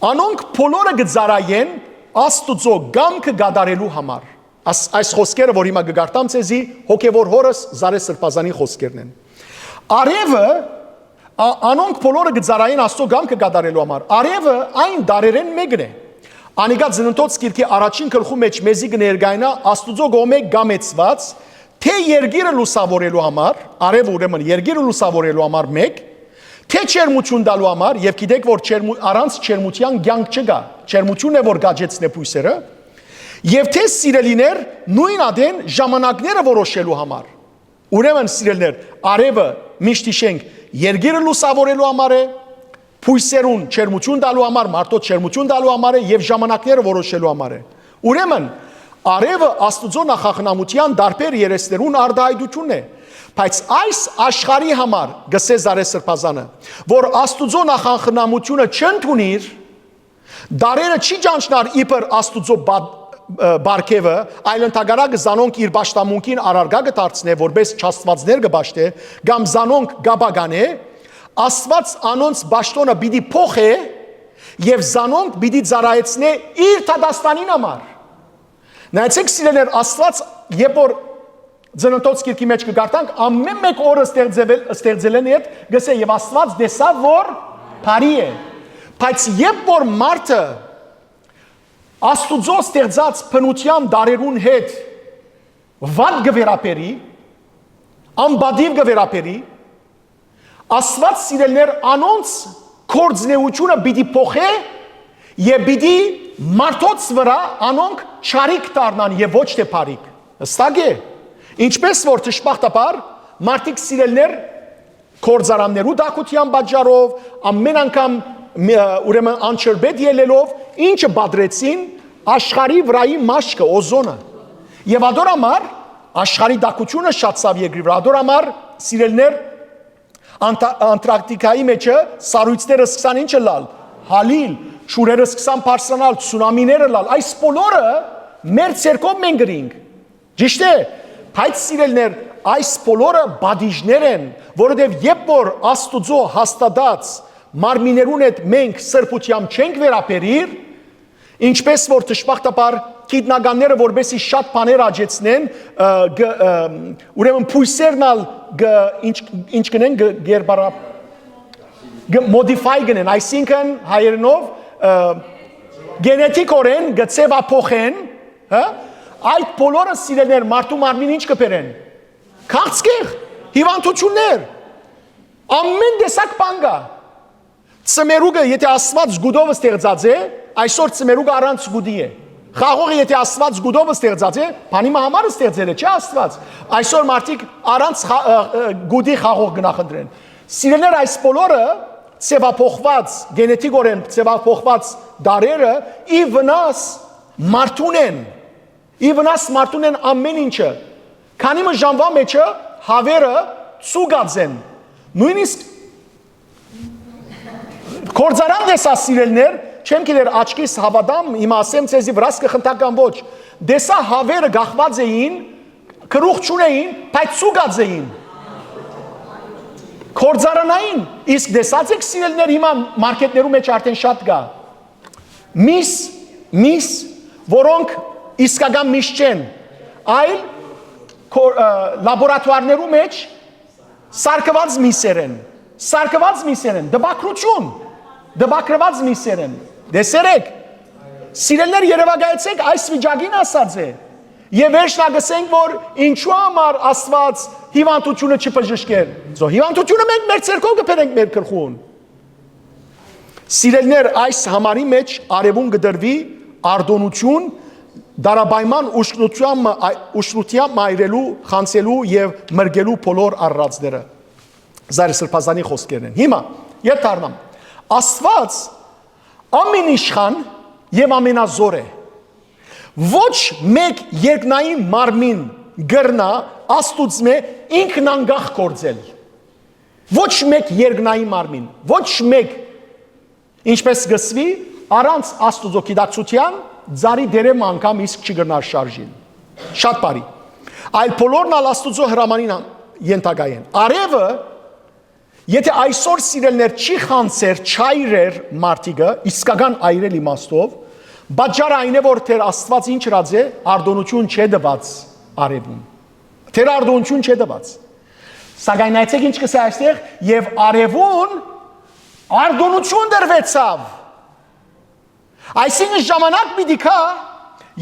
Անոնք բոլորը գծարայեն Աստուծո գամքը գադարելու համար։ Այս խոսքերը, որ հիմա կգարտամ ցեզի, հոգևոր հորս Զարե Սրբազանի խոսքերն են։ Արևը անոնք բոլորը գծարային Աստծո գամքը գադարելու համար։ Արևը այն դարերեն մեկն է։ Անիկա Ծննդոց գիրքի առաջին գլխու մեջ մեզի կներկայնա Աստուծո գոմե գամեցված, թե երկիրը լուսավորելու համար, արևը ուրեմն երկիրը լուսավորելու համար մեկ, թե չերմություն տալու համար, եւ գիտեք որ առանց չերմության կյանք չկա, չերմությունն է որ գաճեցնե բույսերը, եւ թե սիրելիներ նույն ադեն ժամանակները որոշելու համար։ Ուրեմն սիրելներ, արևը միշտ իշենք երկիրը լուսավորելու համար է, փույսերուն չերմություն տալու համար, մարդոց չերմություն տալու համար է եւ ժամանակները որոշելու համար է։ Ուրեմն արևը Աստուծո նախախնամության դարբեր երեսներուն արտահայտությունն է, բայց այս աշխարհի համար գսե Զարե Սրբազանը, որ Աստուծո նախախնամությունը չընդունիր, դարերը չի ճանչնար իբր Աստուծո բարգևը, այլ ընդհանրակը զանոնք իր պաշտամունքին արարգա կդարձնե, որպես չաստվածներ կբաշտե, կամ զանոնք գաբագանե, Աստված անոնց պաշտոնը պիտի փոխե եւ զանոնք պիտի ծառայեցնե իր դատաստանին համար։ Նայեցեք սիրելիներ, Աստված երբ որ Ծննդոց գիրքի մեջ կգարտանք, ամեն մեկ օրը ստեղծել են այդ, գսե եւ Աստված դեսավ որ բարի է։ Բայց երբ որ մարդը Աստուծո ստեղծած բնության դարերուն հետ վատ գվերապերի, ամբադիվ գվերապերի, Աստված սիրելներ անոնց կործնեությունը պիտի փոխե եւ պիտի մարդոց վրա անոնք չարիք դառնան եւ ոչ թե բարիք։ Հստակ է։ Ինչպես որ ճշմարտաբար մարդիկ սիրելներ կործարաններու դակության պատճառով ամեն անգամ ուրեմն անչրբետ ելելով ինչը բادرեցին աշխարհի վրայի մաշկը օզոնը եւ ադոր համար աշխարհի դակությունը շատ ցավ երկրի վրա ադոր համար սիրելներ Անտարկտիկայի մեջը սառույցները սկսան ինչը լալ հալիլ շուրերը սկսան բարձրանալ ցունամիները լալ այս բոլորը մեր ցերկով մենք գրինք ճիշտ է բայց սիրելներ այս բոլորը բադիժներ են որովհետեւ երբ որ Աստուծո հաստատած մարմիներուն հետ մենք սրբությամբ չենք վերապերիր ինչպես որ դժբախտաբար գիտնականները որբեսի շատ բաներ աճեցնեն ուրեմն փույսերնալ ինչ կնեն գերբարա մոդիֆայ կնեն այսինքն հայերենով գենետիկորեն գծեվափոխեն հա այդ բոլորը սիրելներ մարդու մարմին ինչ կբերեն քաղցկեղ հիվանդություններ ամեն տեսակ բան կա ծմերուկը եթե Աստված գուդով ստեղծած է այսօր ծմերուկը առանց գուդի է խաղողը եթե Աստված գուդով ստեղծած է բանի համար ստեղծել է չէ Աստված այսօր մարդիկ առանց գուդի խաղող գնախնդրեն սիրելներ այս բոլորը ծեվափոխված գենետիկորեն ծեվափոխված դարերը ի վնաս մարդուն են ամեն ինչը քանի մը ժամվա մեջը հավերը ցուգած են նույնիսկ կորձարան դեսա սիրելներ չեմ գիտեր աչքիս հավատամ հիմա ասեմ ցեզի վրաս կխնդական ոչ դեսա հավերը գախված էին կրուխ չունեին բայց ցուգած էին կորձարանային իսկ դեսած եք սիրելներ հիմա մարքեթներում մեջ արդեն շատ կա միս որոնք իսկական միս չեն այլ լաբորատուարներում մեջ սարկված միսեր են դպակրված միսեր են դեսերեք սիրելներ երևակայեցեք այս վիճակին ասած է եւ վերջնագսենք որ ինչու համար Աստված հիվանդությունը չբժշկեր զո հիվանդությունը մենք մեր ցերկով կբերենք մեր գլխուն սիրելներ այս համարի մեջ արևուն կդրվի արտոնություն դարաբայման ուշնությամբ մայրելու խանցելու եւ մրգելու բոլոր առածները զարի սրբազանի խոսքերն են հիմա երբ դառնամ Աստված ամեն իշխան եւ ամենազոր է ոչ մեկ երկնային մարմին գրնա Աստուծմե ինքն անգախ կործել ոչ մեկ երկնային մարմին ոչ մեկ ինչպես գսվի առանց Աստուծո գիտակցության ծարի դերեմ անգամ իսկ չգրնար շարժին շատ բարի այլ բոլորն Աստուծո հրամանին ենթակա են արևը Եթե այսօր սիրելներ չի խանցեր, չայրեր մարդիկը, իսկական այրել իմաստով, բաճարը այն է, որ թեր Աստված ինչ հրած է, արդոնություն չէ դված արևուն։ Թեր արդոնություն չէ դված։ Սակայն այցեք ինչ կսա այստեղ, և արևուն արդոնություն դրվեցավ։ Այսինքն ժամանակ պիտի կա,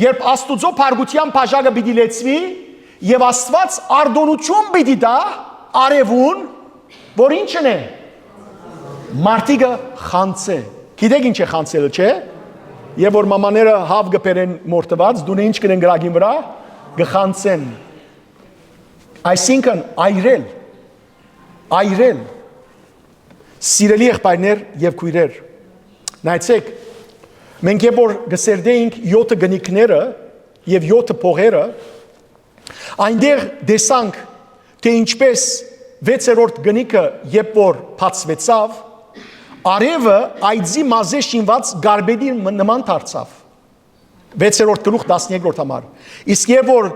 երբ Աստուծո փարգության բաժակը պիտի լեցվի, և Աստված արդոնություն պիտի դա արևուն, որ ինչն է, մարդիկը խանցե, գիտեք ինչ է խանցելը, չէ, և որ մամաները հավ գպերեն մորտված, դունը ինչ կնեն գրագին վրա, գխանցեն, այսինքն այրել, սիրելի եղբայրներ և քույրեր, նայցեք, մենք երբ որ գսերդեինք 7 գնիկները և 7 փողերը, այնտեղ դեսանք, թե ինչպես 6-րդ գնիկը երբ որ բացվեցավ, արևը այծի մազե շինված գարբերի նման դարձավ։ 6-րդ գլուխ 12-րդ համար։ Իսկ երբ որ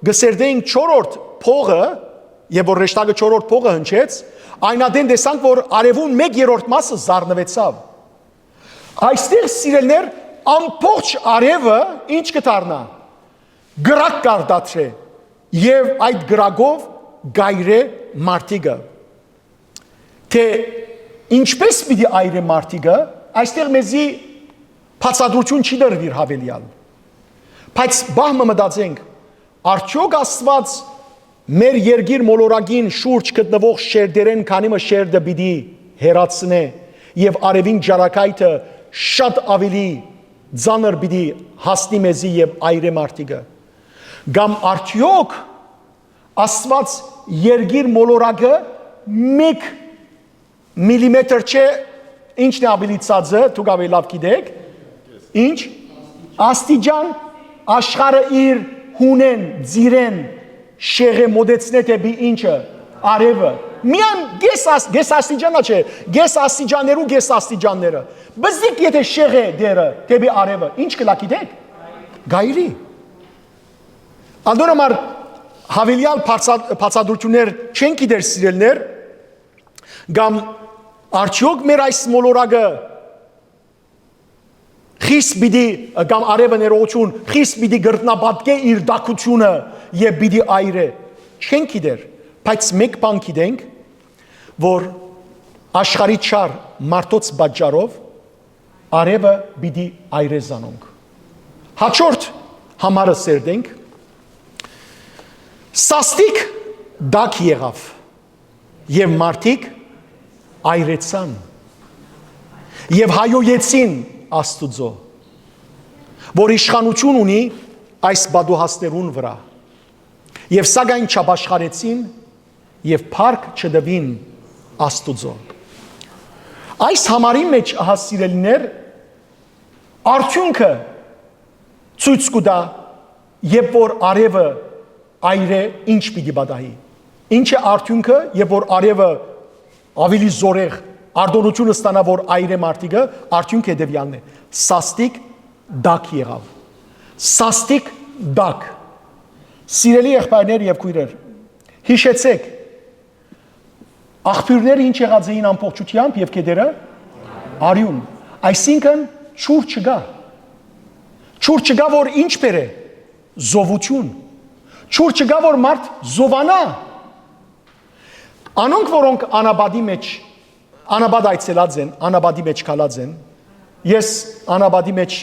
գսերդեինք 4-րդ փողը, երբ որ ռեշտակը 4-րդ փողը հնչեց, այնադեն տեսանք, որ արևուն 1/3 մասը զառնվեցավ։ Այստեղ սիրելներ ամբողջ արևը ինչ կդառնա։ Գրակ կարտադրե եւ այդ գրակով գայրե մարդիկը թե ինչպես պիտի այրե մարդիկը այստեղ մեզի բացատրություն չի դրվիր հավելյալ բայց բահմը մտածենք արդյոք Աստված մեր երկիր մոլորակին շուրջ գտնվող շերդերեն քանի մը շերդը պիտի հերացնե եւ արևին ջարակայթը շատ ավելի ծանր պիտի հասնի մեզի եւ այրե մարդիկը կամ արդյոք Աստված երկիր մոլորակը 1 միլիմետր չէ ինչն է ավելի ցածը, դուք ավելի լավ գիտեք։ Ինչ։ Աստիճան աշխարհը իր հունեն, ձիրեն, շեղե մոդեցնե դեպի ինչը, արևը։ Միայն գես աստիճանա չէ, գես աստիճաններու գես աստիճանները։ Բզիկ եթե շեղե դերը դեպի արևը, ինչ կլա գիտեք։ Գայրի։ Անդորամար հավելյալ բացատրություններ չեն գիտեր սիրելներ, կամ արդյոք մեր այս մոլորակը խիստ պիտի կամ արևը ներողություն խիստ պիտի գրտնապատկե իր դակությունը եւ պիտի այրե չեն գիտեր, բայց մեկ բան գիտենք, որ աշխարհի չար մարդոց պատճառով արևը պիտի այրե զանոնք։ Հաջորդ համարը սերդենք, սաստիկ դակ եղավ եւ մարդիկ այրեցան եւ հայոյեցին Աստուծո, որ իշխանություն ունի այս բադուհասներուն վրա եւ սակայն չաշխարեցին եւ փառք չդվին Աստուծո։ Այս համարի մեջ հասիրելիներ արդյունքը ցույց կտա, երբ որ արևը այրե ինչ պիտի բադահի։ Ինչ է արդյունքը, երբ որ արևը ավելի զորեղ արտոնությունը ստանա, որ այրե մարդիկը, արդյունք հետևյալն է, սաստիկ դակ եղավ, սաստիկ դակ, սիրելի եղբայրներ և քույրեր, հիշեցեք, աղբյուրները ինչ եղած էին ամբողջությամբ և կետերը, արյուն, այսինքն չուր չգա, որ ինչ բեր է, զովություն, չուր չգա, որ մարդ զովանա, անոնք, որոնք անաբադի մեջ Անաբադ այցելած են, անաբադի մեջ կալած են, ես անաբադի մեջ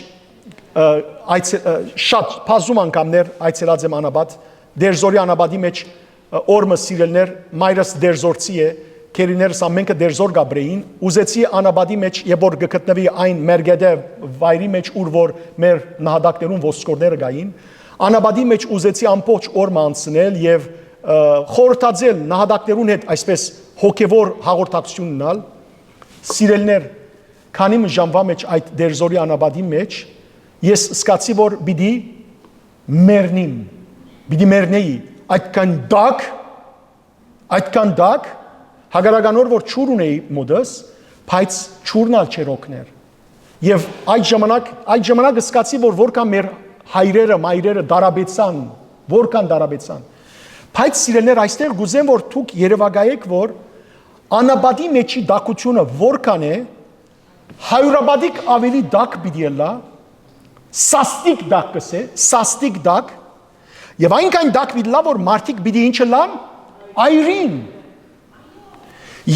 շատ պազում անգամներ այցելած եմ անաբադ, դերզորի անաբադի մեջ օրմը սիրելներ, մայրս դերզորցի է, կերիներս ամենքը դերզոր գաբրեին, ուզեցի անաբադի մեջ եբոր գկտնվի այն մերգեդե վայրի մեջ, ուր որ մեր նահադակներուն ոսկորները գային, անաբադի մեջ ուզեցի ամբողջ օրմը անցնել և խորհրդածել նահադակներուն հետ այսպես հոգևոր հաղորդակցություն ունալ, սիրելներ, քանի ժամվա մեջ այդ դերզորի անաբադի մեջ, ես սկացի, որ պիտի մեռնեի, այդքան դակ, հագարականոր, որ չուր ունեի մոդս, բայց չուրն ալ չեր օգներ։ Եվ այդ ժամանակ սկացի, որ որքան մեր հայրերը, մայրերը դարաբեցան, որքան դարաբեցան։ Բայց սիրելներ, այստեղ գուզեմ, որ դուք երևակայեք, որ անաբադի մեջի դակությունը որքան է, հայրաբադիկ ավելի դակ պիտի ելա, սաստիկ դակ կսե, սաստիկ դակ, եւ այնքան դակ պիտի լա, որ մարդիկ պիտի ինչը լան, այրին։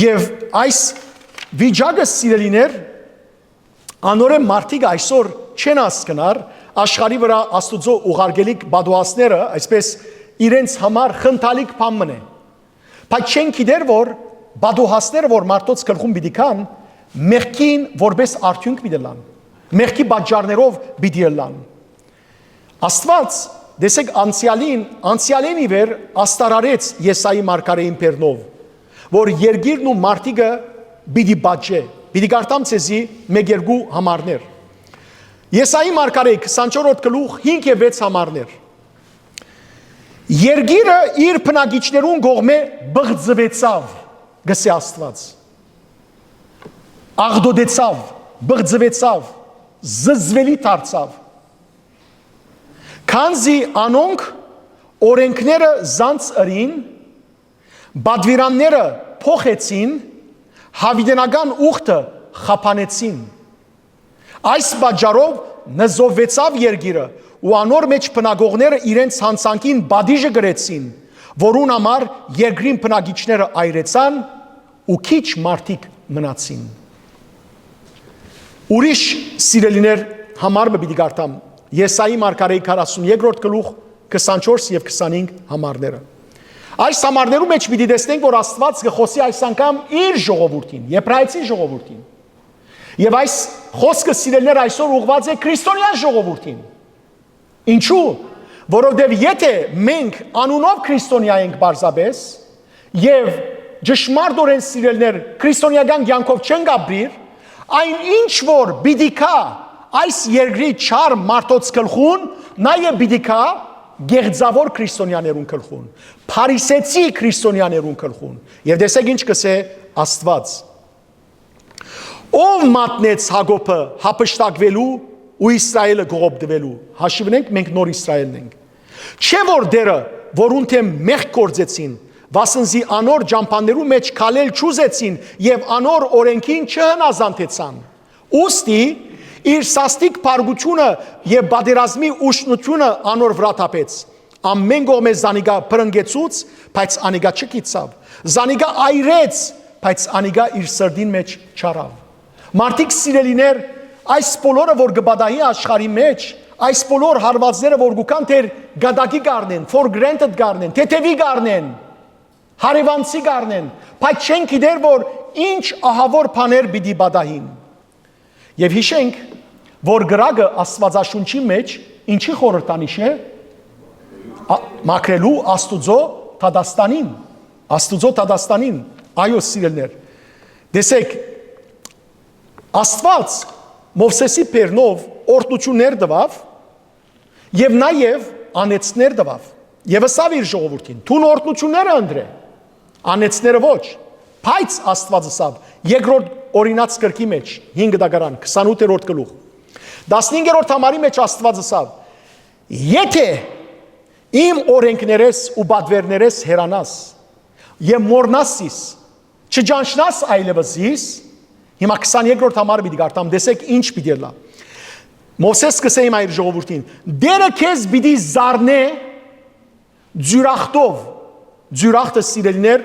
Եվ այս վիճակը սիրելիներ, անորեն մարդիկ այսօր չեն հասկնար, աշխարհի վրա Աստուծո ուղարկելիք բադուհասները, այսպես իրենց համար խնդալիք բան մնե։ Բայց չեն գիտեր, որ բադուհասները, որ մարդոց գլխում պիտի կան, մեղքին որպես արդյունք պիտի լան, մեղքի պատճառներով պիտի լան։ Աստված, դեսեք անցյալին ի վեր աստարարեց Եսայի մարգարեին բեռնով, որ երկիրն ու մարդիկը պիտի պատժե, պիտի կարդամ ցեզի մեկ-երկու համարներ։ Եսայի մարգարեի 24-րդ գլուխ 5 և 6 համարներ։ Երկիրը իր բնակիչներուն կողմէ բղձվեցավ, գսե Աստված, աղդոդեցավ, բղձվեցավ, զզվելի դարձավ, քանզի անոնք օրենքները զանց ըրին, բադվիրանները փոխեցին, հավիտենական ուխտը խափանեցին։ Այս պատճառով նզովվեցավ երկիրը ու անոր մեջ բնակողները իրենց հանցանքին բադիժը գրեցին, որուն համար երկրին բնակիչները այրեցան ու քիչ մարդիկ մնացին։ Ուրիշ սիրելիներ համարը պիտի կարդամ Եսայի մարգարեի 42-րդ գլուխ 24 և 25 համարները։ Այս համարներու մեջ պիտի տեսնենք, որ Աստված կխոսի այս անգամ իր ժողովուրդին, եբրայեցի ժողովուրդին։ Եվ այս խոսքը սիրելներ այսօր ուղղված է քրիստոնյա ժողովուրդին։ Ինչու՞, որովհետև եթե մենք անունով քրիստոնյա ենք պարզապես եւ ճշմարտորեն սիրելներ քրիստոնեական կյանքով չենք ապրիր, Այն ինչ որ պիտի կա այս երկրի չար մարդոց գլխուն, նաև պիտի կա գեղձավոր քրիստոնյաներուն գլխուն, փարիսեցի քրիստոնյաներուն գլխուն։ Եվ տեսեք ինչ կսե Աստված։ Ով մատնեց Հակոբը հապշտակվելու ու Իսրայելը գողոպտվելու։ Հաշիվնենք մենք նոր Իսրայելն ենք։ Չէ որ դերը, որուն թե մեղք գործեցին, վասնզի անոր ջամփաներու մեջ քալել չուզեցին եւ անոր օրենքին չհնազանդեցան։ Ուստի իր սաստիկ փարգությունը եւ բادرազմի ուշնությունը անոր վրա թափեց։ Ամեն կողմը զանիգա բրնգեցուց, բայց անիգա չկիցավ։ Զանիգա այրեց, բայց անիգա իր սրդին մեջ չարավ։ Մարդիկ սիրելիներ, այս բոլորը որ գբադայի աշխարհի մեջ, այս բոլոր հարվածները որ գուքան թեր գադակի գարնեն, for granted գարնեն, թեթևի գարնեն, հարևանցի գարնեն, բայց չեն գիտեր որ ինչ ահավոր բաներ պիտի բադահին։ Եվ հիշենք, որ գրագը Աստվածաշունչի մեջ ինչի խորհրդանիշ է, մաքրելու Աստուծո Թադաստանին, Աստուծո Թադաստանին, այո սիրելներ։ Տեսեք, Աստված Մովսեսի պերնով օրդություններ տվավ եւ նաեւ անեցներ տվավ։ Եվ ասավ իր ժողովրդին, «Թուն օրդությունները ընտրե, անեցները ոչ»։ Բայց Աստված ասավ, երկրորդ օրինաց գրքի մեջ 5 դագարան 28-րդ գլուխ 15-րդ համարի մեջ Աստված ասավ. «Եթե իմ օրենքներես ու բադվերներես հերանաս եւ մորնասիս, չջանչնաս այլևս իս», հիմա 22-րդ համարը պիտի գարտամ, տեսեք ինչ պիտի լա։ Մովսես կսե իմ այր ժողովրդին, «Դերը քեզ պիտի զարնե ձյուրախտով», ձյուրախտը սիրելիներ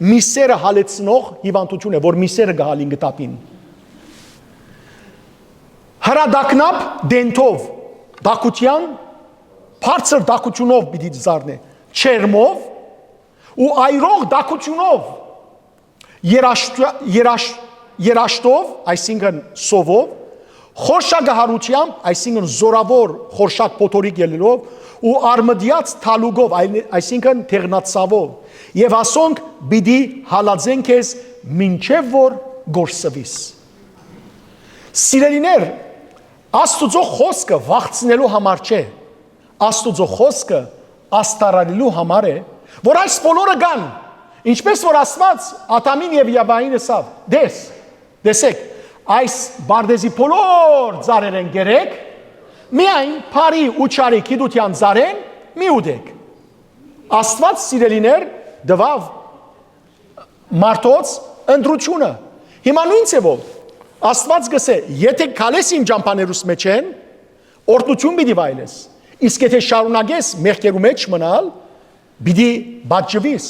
միսերը հալեցնող հիվանդություն է, որ միսերը գահալին գտապին։ Հրադակնապ դենթով, դակության, բարձր դակությունով պիտի զարնե, չերմով ու այրող դակությունով, երաշտով, այսինքն սովով, խորշագահարությամբ, այսինքն զորավոր խորշակ փոթորիկ ելելով ու արմդյաց թալուգով, այսինքն թեղնացավով, եւ ասոնք պիտի հալածեն քեզ մինչեւ որ գործվիս։ Սիրելիներ, Աստուծո խոսքը վախցնելու համար չէ, Աստուծո խոսքը աստարալելու համար է, որ այս բոլորը կան, ինչպես որ Աստված Ադամին եւ Եվային ասավ, տեսեք, այս բարդեզի բոլոր ծառերեն գերեք, միայն բարի ու չարի գիտության ծառեն մի ուտեք։ Աստված սիրելիներ դվավ մարդոց ընտրությունը։ Հիմա նույն ցեվով Աստված գսե, եթե քալես իմ ջամփաներուս մեջ են, օրդություն պիտի վայելես, իսկ եթե շարունակես մեղքերու մեջ մնալ, պիտի բաճվիս։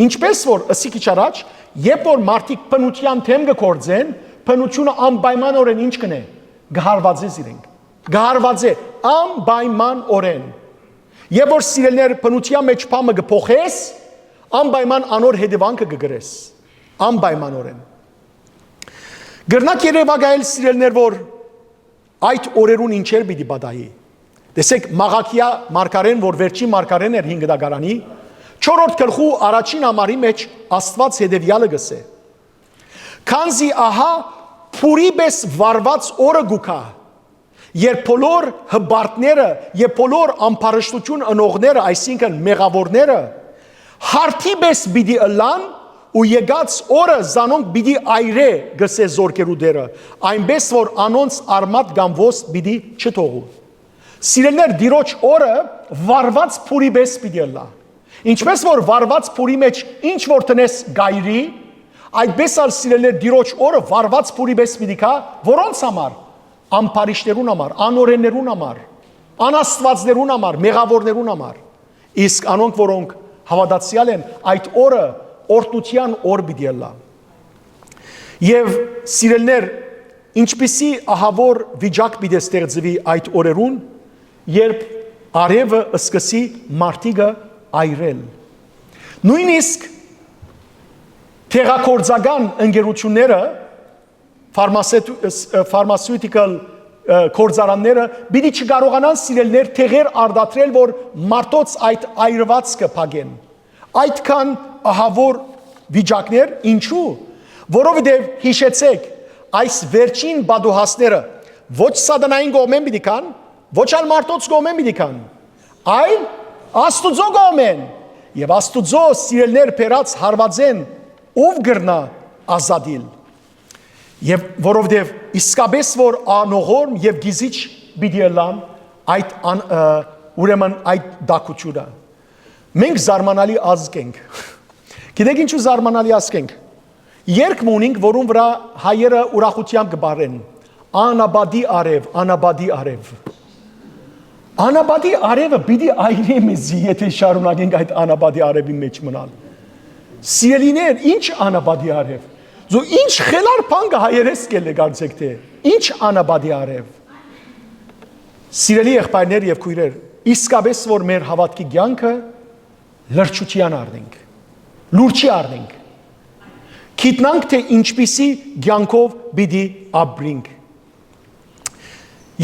Ինչպես որ ըսի քիչ առաջ, երբ որ մարդիկ բնության թեմ կգործեն, բնությունը անպայմանորեն ինչ կնե, գահարված է իրենք, գահարված է անպայմանորեն։ Եվ որ սիրելներ բնության մեջ բամը կփոխես, անպայման անոր հետևանքը կգրես, անպայմանորեն։ Գրնակ երևակայել սիրելներ, որ այդ օրերուն ինչեր պիտի բադայի։ Տեսեք, Մաղաքիա մարգարեն, որ վերջին մարգարեն էր 5 դագարանի, 4-րդ գլխու առաջին համարի մեջ Աստված հետևյալը գսե. «Քանզի ահա փուրի պես վարված օրը գուքա, երբ բոլոր հբարտները եւ բոլոր ամբարշտություն ընողները, այսինքն մեղավորները, հարթի պես պիտի ըլան ու եկած օրը զանոնք պիտի այրե գսե զորքերու դերը, այնպես որ անոնց արմատ կամ ոստ պիտի չթողու»։ Սիրելներ, դիրոջ օրը վարված փուրի պես պիտի ըլա։ Ինչպես որ վարված փուրի մեջ ինչ որ տնես գայրի, այդպես ալ սիրելներ դիրոջ օրը վարված փուրի պես պիտի կա, որոնց համար, ամբարիշտերուն համար, անօրեններուն համար, անաստվածներուն համար, մեղավորներուն համար, իսկ անոնք որոնք հավատացյալ են, այդ օրը օրդության օր պիտի ըլա։ Եվ սիրելներ, ինչպիսի ահավոր վիճակ պիտի ստեղծվի այդ օրերուն, երբ արևը սկսի մարդիկը այրել։ Նույնիսկ թեղակորձական ընկերությունները, pharmaceutical կորձարանները պիտի չկարողանան սիրելներ թեղեր արդատրել, որ մարդոց այդ այրվածքը փագեն։ Այդքան ահավոր վիճակներ, ինչու? Որովհետև հիշեցեք, այս վերջին բադուհասները ոչ սատանային կողմեն պիտի կան, ոչ ալ մարդոց կողմեն պիտի կան, այլ Աստուծո կողմեն, եւ Աստուծո սիրելներ փերած հարվածեն, ով գրնա ազատիլ, եւ որովհետեւ իսկապես որ անողորմ եւ գիզիչ պիտի լան այդ ուրեմն այդ դակությունը, մենք զարմանալի ազգ ենք, գիտեք ինչու զարմանալի ազգ ենք, երկ մունինք, որում վրա հայերը ուրախությամբ կբարեն, անաբադի արև, անաբադի արև, անաբադի արևը պիտի այրի մեզի, եթե շարունակենք այդ անաբադի արևի մեջ մնալ, սիրելիներ, ինչ անաբադի արև, զո ինչ խելար պանգը հայերես կել է գարձեք թե, ինչ անաբադի արև, սիրելի եղբայրներ և քույրեր, իսկապես որ մեր հավատքի կյանքը լրջության առնենք, լուրջի առնենք, գիտնանք թե ինչպիսի կյանքով պիտի ապրենք,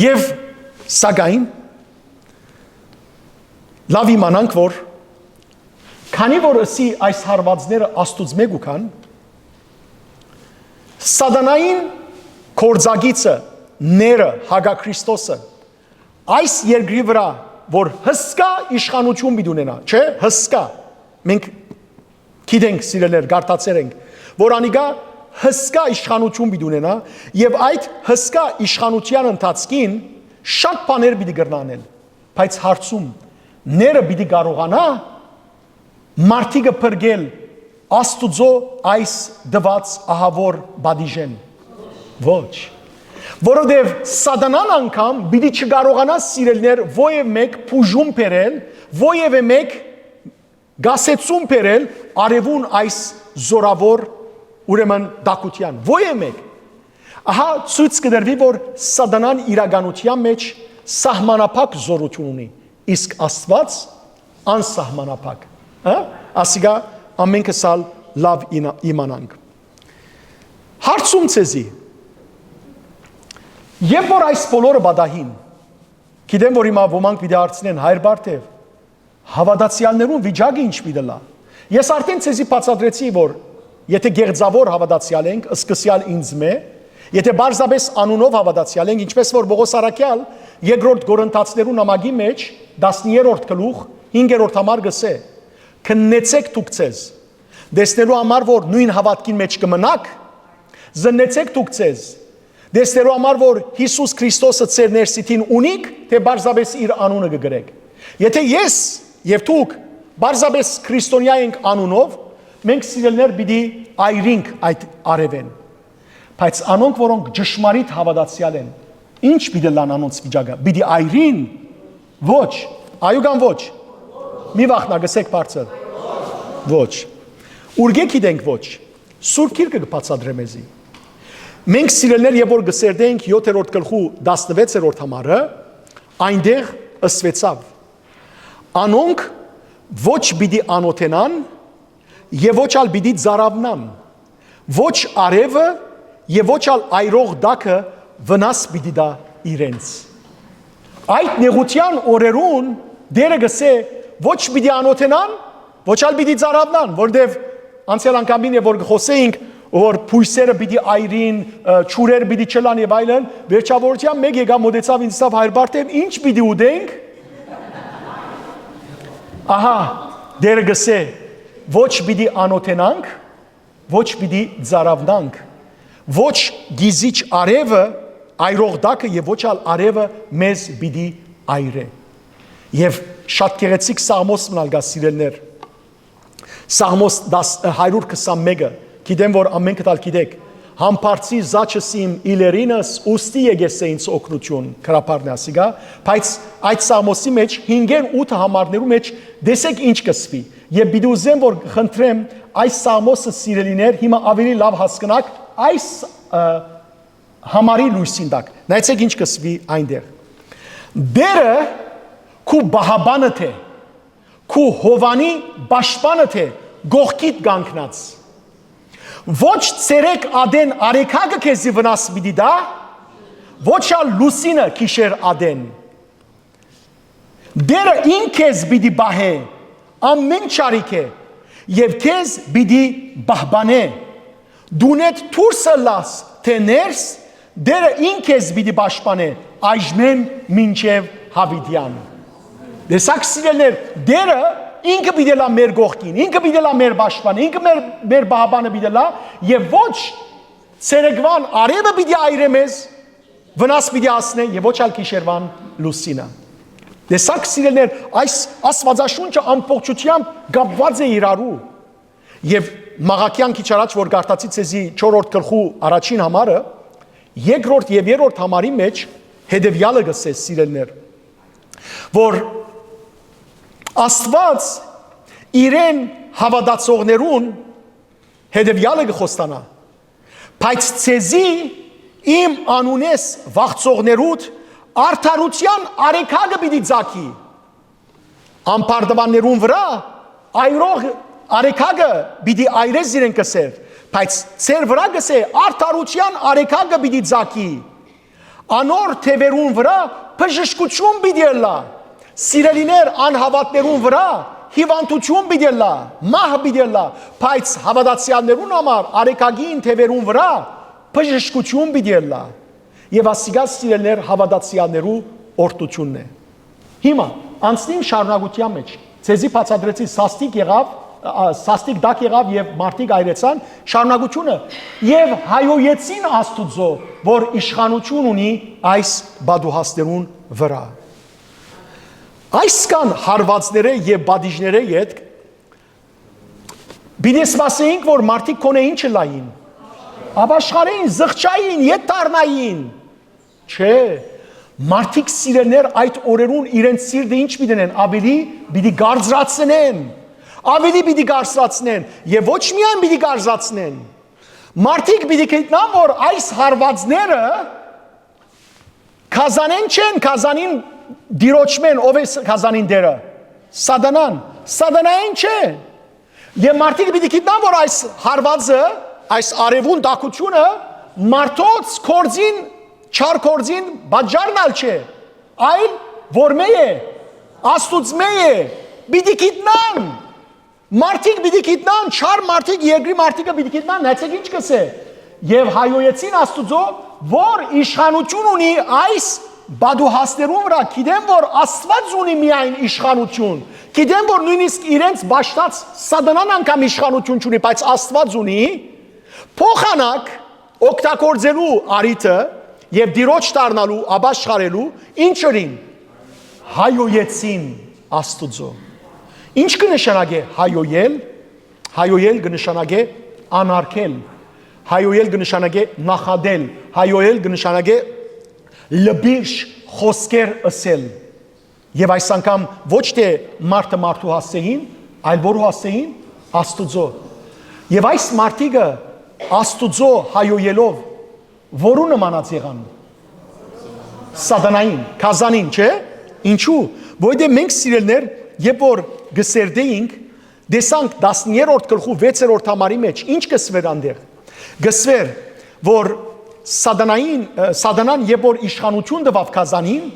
և սակայն լավ իմանանք, որ քանի որ ըսի այս հարվածները Աստուծո մեկ կան, սատանային կորձագիծը, ները, Հագաքրիստոսը, այս երկրի վրա, որ հսկա իշխանություն պիտի ունենա, չէ, հսկա, մենք գիտենք սիրելեր, գարտացեր ենք, որ անիկա հսկա իշխանություն պիտի ունենա, եւ այդ հսկա իշխանության ընթացքին շատ բաներ պիտի գրնանել, բայց հարցում ները պիտի կարողանա մարդիկը փրկել Աստուծո այս դված ահավոր բադիժեն, ոչ, որովհետև սատանան անգամ պիտի չկարողանա սիրելներ ովև մեկ փուժում բերել, ովև մեկ գասեցում բերել արևուն այս զորավոր ուրեմն դակության, ովև մեկ, ահա ցույց կդրվի, որ սատանան իրականության մեջ սահմանափակ զորություն ունի, իսկ Աստված անսահմանափակ, ասիկա ամենքս ալ լավ իմանանք, հարցում ցեզի, Եվ որ այս բոլորը բադահին, գիտեմ, որ հիմա ոմանք պիտի հարցնեն, հայր Բարթև, հավատացյալներուն վիճակը ինչ պիտի լա։ Ես արդեն ցեզի բացատրեցի, որ եթե գեղձավոր հավատացյալ ենք, սկսյալ ինձ մե, եթե բարձրապես անունով հավատացյալ ենք, ինչպես որ Պողոս Արաքյալ երկրորդ Կորինթացիներու նամակի մեջ 10-րդ գլուխ 5-րդ համար գսե, քննեցեք դուք ցեզ, դեսնելու համար որ նույն հավատքին մեջ կմնաք, զննեցեք դուք ցեզ, դեսնելու համար որ Հիսուս Քրիստոսը ծեր ներսիտին ունիք, թե բարձրապես իր անունը կգրեք։ Եթե ես եւ դուք բարձրապես քրիստոնյա ենք անունով, մենք սիրելներ պիտի այրինք այդ արևեն։ Բայց անոնք, որոնք ճշմարիտ հավատացյալ են, ինչ պիտի լան անոնց վիճակը։ Պիտի այրին, ոչ, այո կամ ոչ։ Մի վախնա գսեք բարձր։ Ոչ։ Ուրգե գիտենք ոչ։ Սուրբ Գիրքը կբացատրե մեզի։ Մենք սիրելներ եւ որ գսերդենք 7-րդ գլխու 16-րդ համարը, այնտեղ ըսվեցավ։ Անոնք ոչ պիտի անոթենան եւ ոչ ալ պիտի ծարավնան, ոչ արևը եւ ոչ ալ այրող դակը վնաս պիտի դա իրենց։ Այդ նեղության օրերուն դերը գսե ոչ պիտի անոթենան, ոչ ալ պիտի ծարավնան, որտեվ անցյալ անգամին եւ որ խոսեինք որ փույսերը պիտի այրին, ճուրեր պիտի չլան եւ այլն, վերջավորության մեկ եկա մոտեցավ ինձ ասավ հայր Բարթև, ինչ պիտի ուտենք։ Ահա, դերը գսե, ոչ պիտի անոթենանք, ոչ պիտի ծարավնանք, ոչ գիզիչ արևը, այրող դակը եւ ոչ ալ արևը մեզ պիտի այրե։ Եվ շատ գեղեցիկ Սաղմոս մնալ գա սիրելներ։ Սաղմոս 121-ը Գիտեմ, որ ամենքը տալ գիտեք, համբարձի զաչս իմ իլերինս ուստի եկեսե ինձ օգնություն, կրապարն է ասիգա, բայց այդ Սաղմոսի մեջ 5-8 համարներու մեջ դեսեք ինչ կսվի, և բիդի ուզեմ, որ խնդրեմ այս Սաղմոսը սիրելիներ, հիմա ավելի լավ հասկնակ այս համարի լույսին դակ, նայցեք ինչ կսվի այնտեղ։ Դերը քու բահաբանը թե, քու հովանի բաշպանը թե, գողքիտ գանքնած, ոչ ցերեկ ադեն արեքագը քեզի վնաս պիտի դա, ոչ ալ լուսինը քիշեր ադեն։ Դերը ինքեզ պիտի բահե, ամեն չարիք է, և քեզ պիտի բահբանե, դունետ թուրսը լաս, թե ներս, դերը ինքեզ պիտի պաշտպանե այժմեն մինչև հավիտյան։ Տեսակ սիրելներ, դերը ինքը պիտի լա մեր գողքին, ինքը պիտի լա մեր պաշտպանը, ինքը մեր բահաբանը պիտի լա եւ ոչ ցերեկվան արևը պիտի այրե մեզ, վնաս պիտի ասնե եւ ոչ ալ գիշերվան լուսինը։ Տեսակ սիրելներ, այս Աստվածաշունչը ամբողջությամբ կապված է իրարու եւ Մաղաքյան քիչ առաջ որ գարտացի ցեզի 4-րդ գլխու առաջին համարը, երկրորդ եւ երրորդ համարի մեջ հետեւյալը գսես սիրելներ, որ Աստված իրեն հավատացողներուն հետեւյալը գխոստանա, բայց ցեզի իմ անունես վախծողներուդ արդարության արեքագը պիտի ձակի, ամպարդվաններուն վրա այրող արեքագը պիտի այրես իրեն կսեր, բայց ծեր վրա գսե արդարության արեքագը պիտի ձակի, անոր թևերուն վրա բժշկություն պիտի լա, սիրելիներ անհավատներուն վրա հիվանդություն պիտի լա, մահ պիտի լա, բայց հավատացյալներուն համար արեքագին թևերուն վրա բժշկություն պիտի լա, եւ ասիգա սիրելիներ հավատացյալներու օրտությունն է։ Հիմա անցնիմ շարունակության մեջ, ցեզի բացադրեցի սաստիկ դակ եղավ եւ մարդիկ այրեցան շարունակությունը եւ հայոյեցին Աստուծո, որ իշխանություն ունի այս բադուհասներուն վրա։ Այս կան հարվածները եւ բադիժները յետ բիդես մասեինք, որ մարդիկ կոնե ինչը լային, ապաշխարեին, զղջային, յետ տարնային, չէ, մարդիկ սիրելներ այդ օրերուն իրենց սիրտը ինչ պիտենեն, ավելի պիտի գարձրացնեն, ավելի պիտի գարձրացնեն եւ ոչ միայն պիտի գարձրացնեն, մարդիկ պիտի գիտնան, որ այս հարվածները կազանեն չեն, կազանին դիրոճմեն, ով է կազանին դերը, սատանային չէ, եւ մարդիկ պիտի գիտնան, որ այս հարվածը, այս արևուն դակությունը մարդոց կորձին, չար կորձին բաջարնալ չէ, այլ որ մեյ է, Աստուծ մեյ է, պիտի գիտնան, մարդիկ պիտի գիտնան, չար մարդիկ, երկրի մարդիկը պիտի գիտնան, նայեցեք ինչ կսե, եւ հայոյեցին Աստուծո, որ իշխանություն ունի այս բադուհասներուն վրա, գիտեմ, որ Աստված ունի միայն իշխանություն, գիտեմ, որ նույնիսկ իրենց բաշտած սատանան անգամ իշխանություն չունի, բայց Աստված ունի, փոխանակ օգտագործելու արիթը եւ դիրոջ դառնալու, ապաշխարելու, ինչերին հայոյեցին Աստուծո։ Ինչ կնշանակե հայոյել, հայոյել կնշանակե անարգել, հայոյել կնշանակե նախադել, հայոյել կնշանակե լբիշ խոսքեր ասել։ Եվ այս անգամ ոչ թե մարդը մարդու հասցեին, այլ որու հասցեին Աստուծո։ Եվ այս մարդիկը Աստուծո հայոյելով որու նմանած եղան, սատանային, կազանին, չէ, ինչու, որովհետև մենք սիրելներ, երբ որ գսերդեինք, դեսանք 10-րդ գլխու 6-րդ համարի մեջ, ինչ գսվեր անդեղ, գսվեր, որ սատանան երբ որ իշխանություն տվավ կազանին,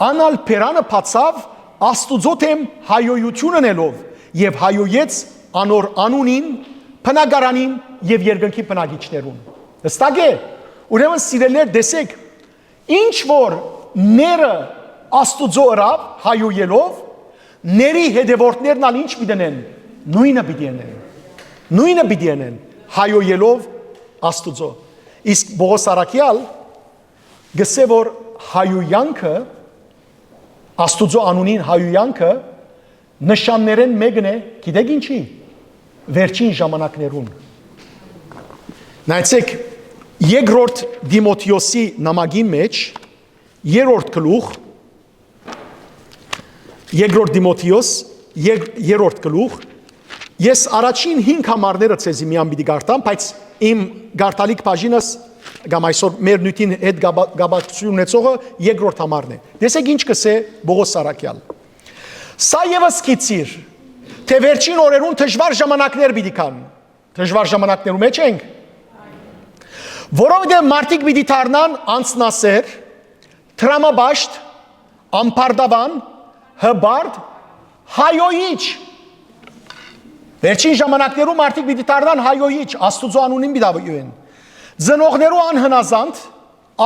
անալ փերանը բացավ Աստուծո թեմ հայոյություն անելով եւ հայոյեց անոր անունին, բնակարանին եւ երկնքի բնակիչներուն։ Հստակ է, ուրեմն սիրելներ տեսեք, ինչ որ ները Աստուծո ըրավ հայոյելով, ների հետևորդներն ալ ինչ պիտենեն, նույնը պիտի անեն, հայոյելով Աստուծո։ Իսկ Պողոս Արաքյալ գսե որ հայոյանքը, Աստուծո անունին հայոյանքը նշաններեն մեկն է, գիտեք ինչի, վերջին ժամանակներուն։ Նայեցեք, երկրորդ Դիմոթեոսի նամակին մեջ, երրորդ գլուխ, երկրորդ Դիմոթեոս, երրորդ գլուխ, ես առաջին 5 համարները ցեզի միան պիտի գարտամ, բայց իմ գարտալիք բաժինս կամ այսօր մեր նյութին հետ գաբակցություն ունեցողը երկրորդ համարն է։ Տեսեք ինչ կսե Պողոս Արաքյալ։ Սա ևս գիծիր, թե վերջին օրերուն դժվար ժամանակներ պիտի կան։ Դժվար ժամանակներում մեջ ենք։ Որովհետև մարդիկ պիտի դառնան անձնասեր, տրամաբաշտ, ամպարդավան, հբարդ, հայոյիչ։ Վերջին ժամանակներում մարդիկ պիտի դառնան հայոյիչ, Աստուծո անունին պիտի ավելին։ Ծնողներու անհնազանդ,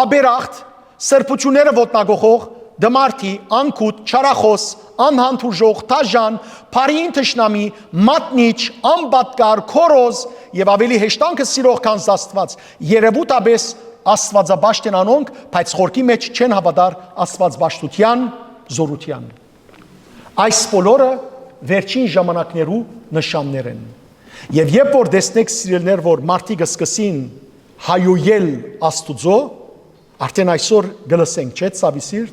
աբերախտ, սրբությունները ոտնագողող, դմարտի, անկուտ, չարախոս, անհանդուրժող, թաժան, փարին թշնամի, մատնիչ, անբատկար, քորոզ եւ ավելի հեշտանքը սիրող քան Աստված, երևութաբես Աստվածաբաշտեն անոնք, բայց խորքի մեջ չեն հավատար Աստվածբաշտության զորության։ Այս բոլորը վերջին ժամանակներու նշաններ են։ Եվ երբ որ տեսնեք սիրելներ, որ մարդիկ սկսին հայոյել Աստուծո, արդեն այսօր գլսենք, չէ՞, ցավիսիր,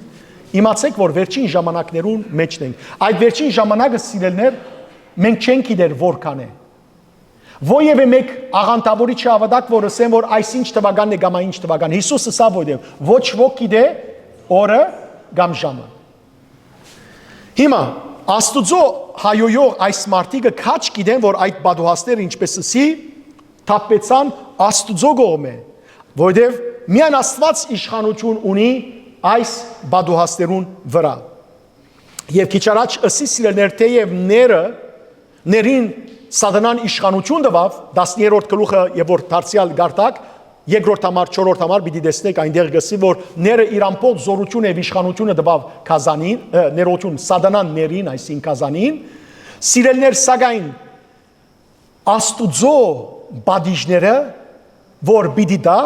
իմացեք, որ վերջին ժամանակներուն մեջն ենք։ Այդ վերջին ժամանակը սիրելներ, մենք չենք գիտեր որքան է։ Ովևէ մեկ աղանդավորի չհավատակ, որ ասեն, որ այսինչ թվականն է կամ այնինչ թվական։ Հիսուսը սա ո՞յ ոչ ոք գիտե օրը կամ ժամը։ Հիմա Աստուծո հայոյող այս մարդիկը քաչ գիտեն, որ այդ բադուհասները ինչպես ասի, թափեցան Աստուծո կողմը, որովհետև միայն Աստված իշխանություն ունի այս բադուհասներուն վրա։ Եվ քիչ առաջ ասի սիրելներ, թեև ներին Սատանան իշխանություն տվավ 10-րդ գլուխը եւ որ դարձյալ գարտակ 2-րդ համար 4-րդ համար պիտի տեսնեք այնտեղ գսի որ ները իր ամբողջ զորությունը եւ իշխանությունը տվավ Կազանին ներողություն Սատանան ներին այսին Կազանին սիրելներ սակայն Աստուծո բադիժները որ պիտի դա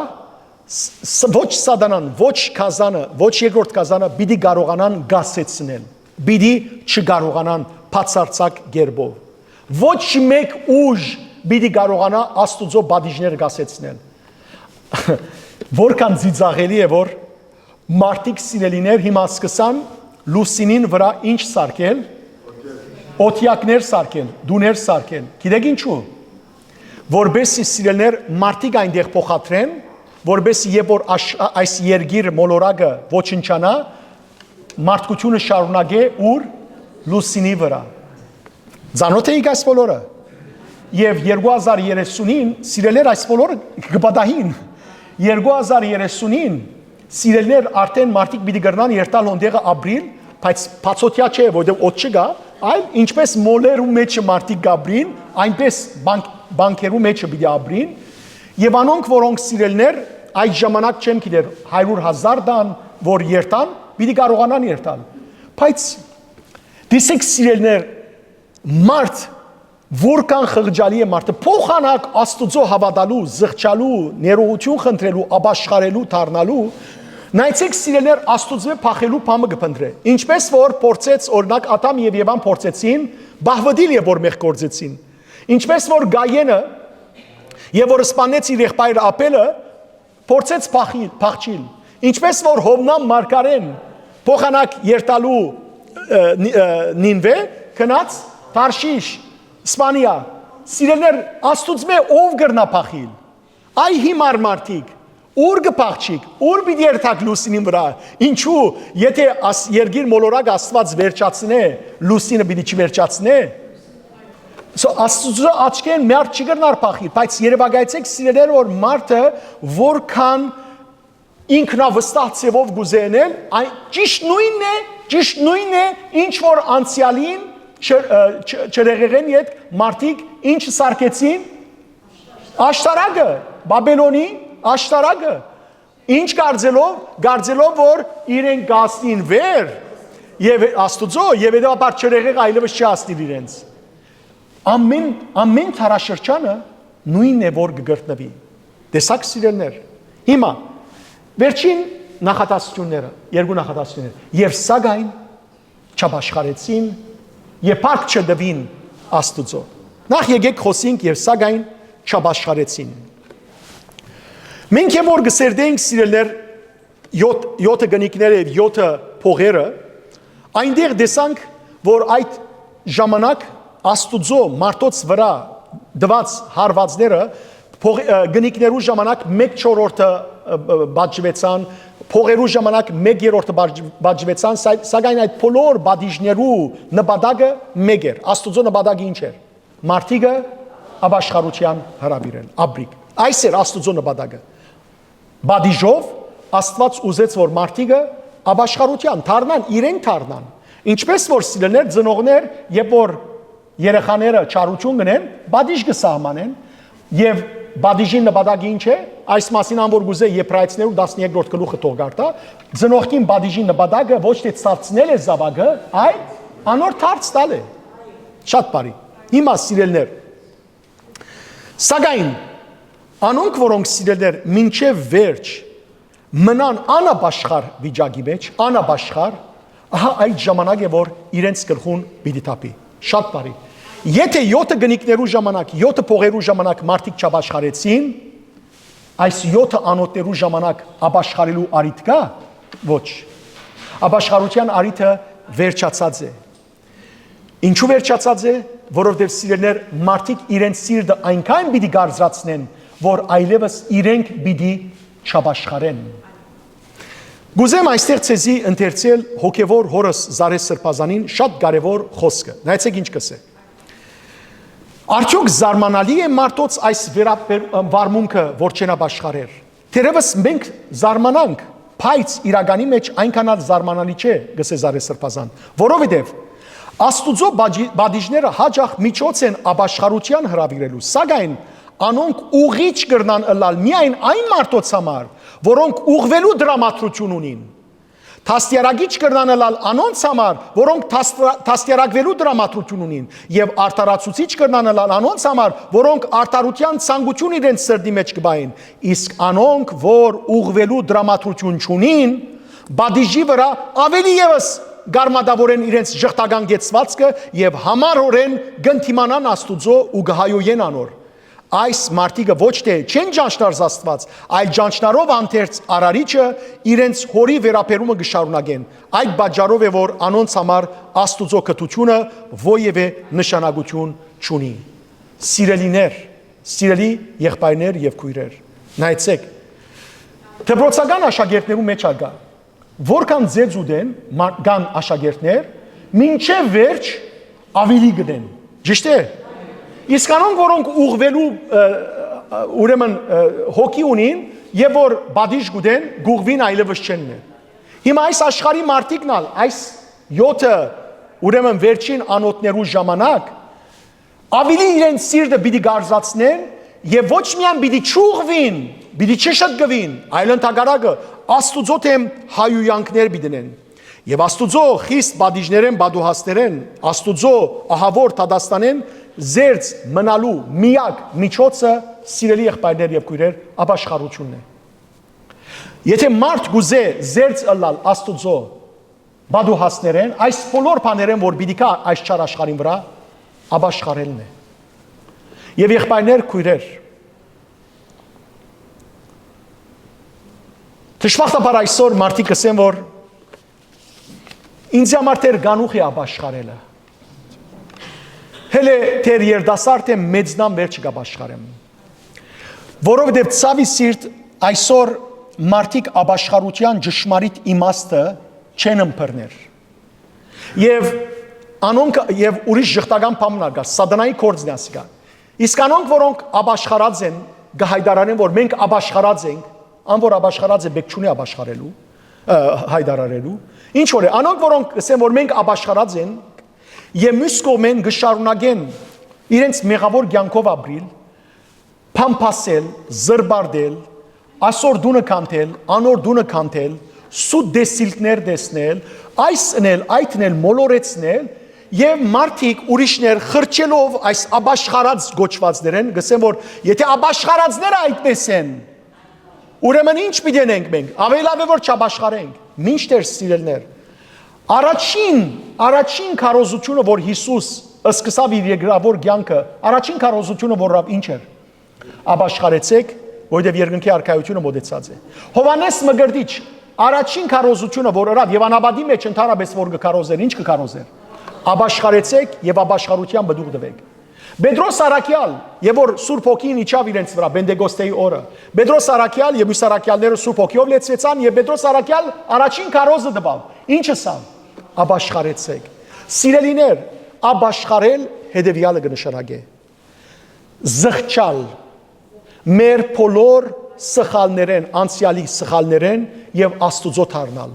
ոչ Սատանան ոչ Կազանը ոչ 2-րդ Կազանը պիտի կարողանան գասեցնել պիտի չկարողանան բացարձակ գերբով ոչ մեկ ուժ պիտի կարողանա Աստուծո բադիժները գասեցնել որքան ծիծաղելի է որ մարդիկ սիրելիներ հիմա սկսան լուսինին վրա ինչ սարքել օթյակներ սարքել դուներ սարքել գիտեք ինչու որբեսի սիրելներ մարդիկ այնտեղ փոխադրեն որբեսի երբ որ այս երգիր մոլորակը ոչնչանա մարդկությունը շարունակե ուր լուսինի վրա Ձանոթ եք այս բոլորը և 2030-ին սիրելներ այս բոլորը կպատահին 2030-ին սիրելներ արդեն մարդիկ պիտի գրնան երտալ հոնդեղը ապրիլ բայց բացօթյա չէ որտեղ օդ չկա այլ ինչպես մոլերու մեջը մարդիկ կապրին այնպես բանկերու մեջը պիտի ապրին և անոնք որոնք սիրելներ այդ ժամանակ չեմ գիտեր 100,000 դան որ երտան պիտի կարողանան երտալ բայց դիսեք սիրելներ մարդ որքան խղճալի է մարդը փոխանակ Աստուծո հավատալու, զղջալու, ներողություն խնդրելու, ապաշխարելու, դառնալու նայեցեք սիրելներ Աստուծո փախելու բամը կփնտրե ինչպես որ փորձեց օրինակ Ադամ եւ Եվան փորձեցին բահվդիլ եւ որ մեղ գործեցին ինչպես որ Գայենը եւ որ սպանեց իր եղբայր Ապելը փորձեց փախչիլ ինչպես որ Հովնամ Մարգարեն փոխանակ երտալու Նինվե քնած Թարշիշ, Իսպանիա, սիրելներ Աստուծո ով գրնա փախիլ։ Այ հիմար մարդիկ, ուր կփախչիկ, ուր պիտի երթակ լուսինին վրա։ Ինչու, եթե երգիր մոլորակ Աստված վերջացնե, լուսինը պիտի չվերջացնե։ Աստուծո աչքեն մարդ չգրնար փախիլ, բայց երևակայեցեք սիրելներ որ մարդը որքան ինքնավստահ ձևով գուզենել, ճիշտ նույնն է, ինչ որ անցյալին չրեղեղեն ետ մարդիկ ինչ սարկեցին աշտարակը, բաբելոնի աշտարակը ինչ գարձելով որ իրեն գաստին վեր և աստուծո և հետապար չրեղեղ այլևս չաստիր իրենց ամեն թարաշրջանը նույնն է որ գգրտնվի տեսակ սիրելներ հիմա վերջին նախատասությունները երկու նախատասությունները և սագայն չապաշխարեցին Եվ պարկ չդվին աստուծո նախ եկեք խոսենք և սագայն չապաշխարեցին մենք եմ որ գսերդենք սիրելներ 7 գնիկները և 7 փողերը այնտեղ տեսանք որ այդ ժամանակ աստուծո մարդոց վրա դված հարվածները գնիկներու ժամանակ 1/4-ը բաժվեցան փողերու ժամանակ 1/3-ը բաժվեցան սակայն այդ բոլոր բադիժներու նպատակը մեկ էր աստուծո նպատակը ինչ էր մարդիկը ապաշխարության հրավիրել ապրիկ այս էր աստուծո նպատակը բադիժով աստված ուզեց որ մարդիկը ապաշխարության դառնան իրենք դառնան ինչպես որ սիրելներ ծնողներ երբ որ երեխաները չարություն գնեն բադիժ կսահմանեն եւ բադիժի նպատակը ինչ է, այս մասին անոր գուզե Եբրայեցիներու 12-րդ գլուխը թող գարտա, ծնողքին բադիժի նպատակը ոչ թե ցածնել է զավակը, այլ անոր դարձ տալ է։ Շատ բարի։ Հիմա սիրելներ, սակայն անոնք, որոնք սիրելներ, մինչև վերջ մնան անաբաշխար վիճակի մեջ, անաբաշխար, ահա այդ ժամանակ է, որ իրենց գլխուն պիտի թափի։ Շատ բարի։ Եթե 7 գնիկներու ժամանակ, 7 փողերու ժամանակ մարդիկ չաշխարեցին, այս 7 անոթներու ժամանակ աբաշխարելու արիթ կա, ոչ։ Աբաշխարության արիթը վերջացած է։ Ինչու վերջացած է, որովհետև սիրելներ մարդիկ իրենց սիրտը այնքան պիտի գարձրացնեն, որ այլևս իրենք պիտի չաշխարեն։ Գուզեմ այստեղ ցեզի ընթերցել հոգևոր հորս Զարես Սրբազանին շատ կարևոր խոսքը։ Նայեցեք ինչ կսե։ Արդյոք զարմանալի է մարդոց այս վարմունքը, որ չեն աբաշխարեր։ Թերևս մենք զարմանանք, բայց իրականի մեջ այնքան զարմանալի չէ, գսե Զարես Սրբազան, որովհետև Աստուծո բադիժները հաճախ միջոց են աբաշխարության հրավիրելու, սակայն անոնք ուղիչ կրնան ըլալ միայն այն մարդոց համար, որոնք ուղվելու դրամատրություն ունին։ Թաստիարակիչ կրնան ըլալ անոնց համար, որոնք թաստիարակվելու դրամատրություն ունին, եւ արտարացուցիչ կրնան ըլալ անոնց համար, որոնք արտարության ցանկություն իրենց սրտի մեջ կբային, իսկ անոնք, որ ուղվելու դրամատրություն չունին, բադիժի վրա ավելի եւս գարմադավորեն իրենց ժխտական գեցվածքը եւ համառորեն գնթիմանան Աստուծո ու գահայոյեն անոր։ Այս մարդիկը ոչ թե չեն ճանչնար Աստված, այլ ճանչնարով անթերց արարիչը իրենց հորի վերապերումը կշարունակեն։ Այդ բաժարով է, որ անոնց համար Աստուծո կթությունը ովևէ նշանակություն չունի։ Սիրելիներ, սիրելի եղբայրներ եւ քույրեր, նայեցեք։ Դպրոցական աշակերտներու մեջ ագա որքան ձեզ ուդեն կան աշակերտներ, մինչև վերջ ավելի գդեն, ճիշտ է։ Իսկ անոնք, որոնք ուղվելու ուրեմն հոգի ունին եւ որ բադիժ գուդեն, գուղվին այլևս չեն։ Հիմա այս աշխարհի մարդիկն ալ, այս 7 ուրեմն վերջին անոթներու ժամանակ ավելի իրենց սիրտը պիտի գարձացնեն եւ ոչ միայն պիտի չուղվին, պիտի չշտկվին, այլ ընդհակառակը Աստուծո թեմ հայույանքներ պիտենեն։ Եվ Աստուծո խիստ բադիժներեն, բադուհասներեն, Աստուծո ահավոր տադաստանեն զերծ մնալու միակ միջոցը սիրելի եղբայրներ եւ քույրեր աբաշխարությունն է։ Եթե մարդ գուզե զերծ ըլլալ Աստուծո բադուհասներեն, այս բոլոր բաներեն, որ պիտի կա այս չար աշխարհին վրա, աբաշխարելն է։ Եվ եղբայրներ, քույրեր, Դժբախտաբար այսօր մարդիկ կսեն, որ ինձ համար թեր գանուխ է աբաշխարելը։ Հելե թեր երդասարդ եմ մեծնամ վերջ կաբաշխարեմ։ Որովհետև ցավի սիրտ այսօր մարդիկ աբաշխարության ճշմարիտ իմաստը չեն ըմբռներ։ Եվ անոնք եւ ուրիշ ժխտական բամներ կա, սատանայի կորձն է ասիկա։ Իսկ անոնք, որոնք աբաշխարած են, գահայդարանեն, որ մենք աբաշխարած ենք, անոր աբաշխարած է բեք չունի աբաշխարելու, հայդարարելու, ինչ որ է, անոնք, որոնք ասեն, որ մենք աբաշխարած են, եւ մյուս կողմեն գշարունակեն իրենց մեղավոր կյանքով ապրիլ, փամփասել, զրբարդել, այսօր դունը կանթել, անոր դունը կանթել, սուտ դեսիլքներ դեսնել, այսնել, այդնել, մոլորեցնել, եւ մարդիկ ուրիշներ խրճելով այս աբաշխարած գոչվածներեն, գսեն, որ եթե աբաշխարածները այդպես են, ուրեմն ինչ պիտենենք մենք, ավելավ է որ չաբաշխարենք, մինչդեռ սիրելներ, առաջին քարոզությունը, որ Հիսուս սկսավ իր երկրավոր կյանքը, առաջին քարոզությունը, որ ռավ ինչ էր, աբաշխարեցեք, որովհետև երկնքի արքայությունը մոտեցած է։ Հովանես Մկրտիչ, առաջին քարոզությունը, որ ռավ եւ անաբադի մեջ ընդհանրապես որ կքարոզեր, ինչ կքարոզեր, աբաշխարեցեք եւ աբաշխարության բդուղ տվեք։ Պետրոս Արաքյալ, եւ որ Սուրբ Հոգին իջավ իրենց վրա Բենդեգոստեի օրը, Պետրոս Արաքյալ եւ մյուս Արաքյալները Սուրբ Հոգիով լեցվեցան եւ Պետրոս Արաքյալ առաջին քարոզը տվավ։ Ինչը սա։ Աբաշխարեցեք։ Սիրելիներ, աբաշխարել հետեւյալը կնշանակե։ Զղջալ մեր բոլոր սխալներեն, անցյալի սխալներեն եւ Աստուծո դառնալ։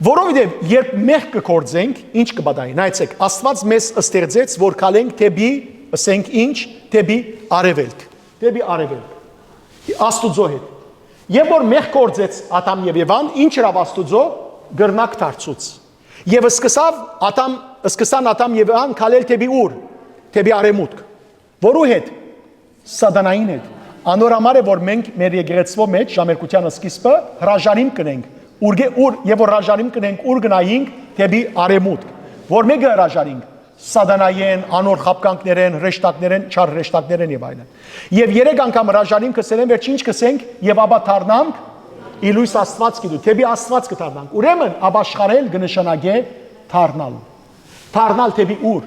Որովհետև երբ մեղք կգործենք, ինչ կբադայի։ Նայեցեք, Աստված մեզ ստեղծեց, որ քալենք թեպի, ասենք ինչ, թեպի արևելք, թեպի արևելք։ Աստուծո հետ։ Եվ որ մեղ կործեց Ադամ եւ Եվան, ինչ հրավ Աստուծո գրնակ դարձուց։ Եվ սկսան Ադամ եւ Եվան քալել թեպի ուր, թեպի արեմուտք։ Որու հետ։ Սատանային հետ։ Անոր համար է որ մենք մեր եկեղեցվո մեջ ժամերկության սկիզբը հրաժարիմ կնենք, ուր եւ որ հրաժարիմ կնենք ուր գնայինք թեպի արեմուտք։ Որ մեկը հրաժարինք Սատանային, անոր խապկանքներեն, հրեշտակներեն, չար հրեշտակներեն եւ այլն։ Եվ 3 անգամ հրաժարիմ կսել են, վերջ ինչ կսենք եւ ապա դառնանք Իլույս Աստված գիտու, թեպի Աստված կդառնանք։ Ուրեմն ապաշխարել կնշանակե դառնալ։ Դառնալ թեպի ուր,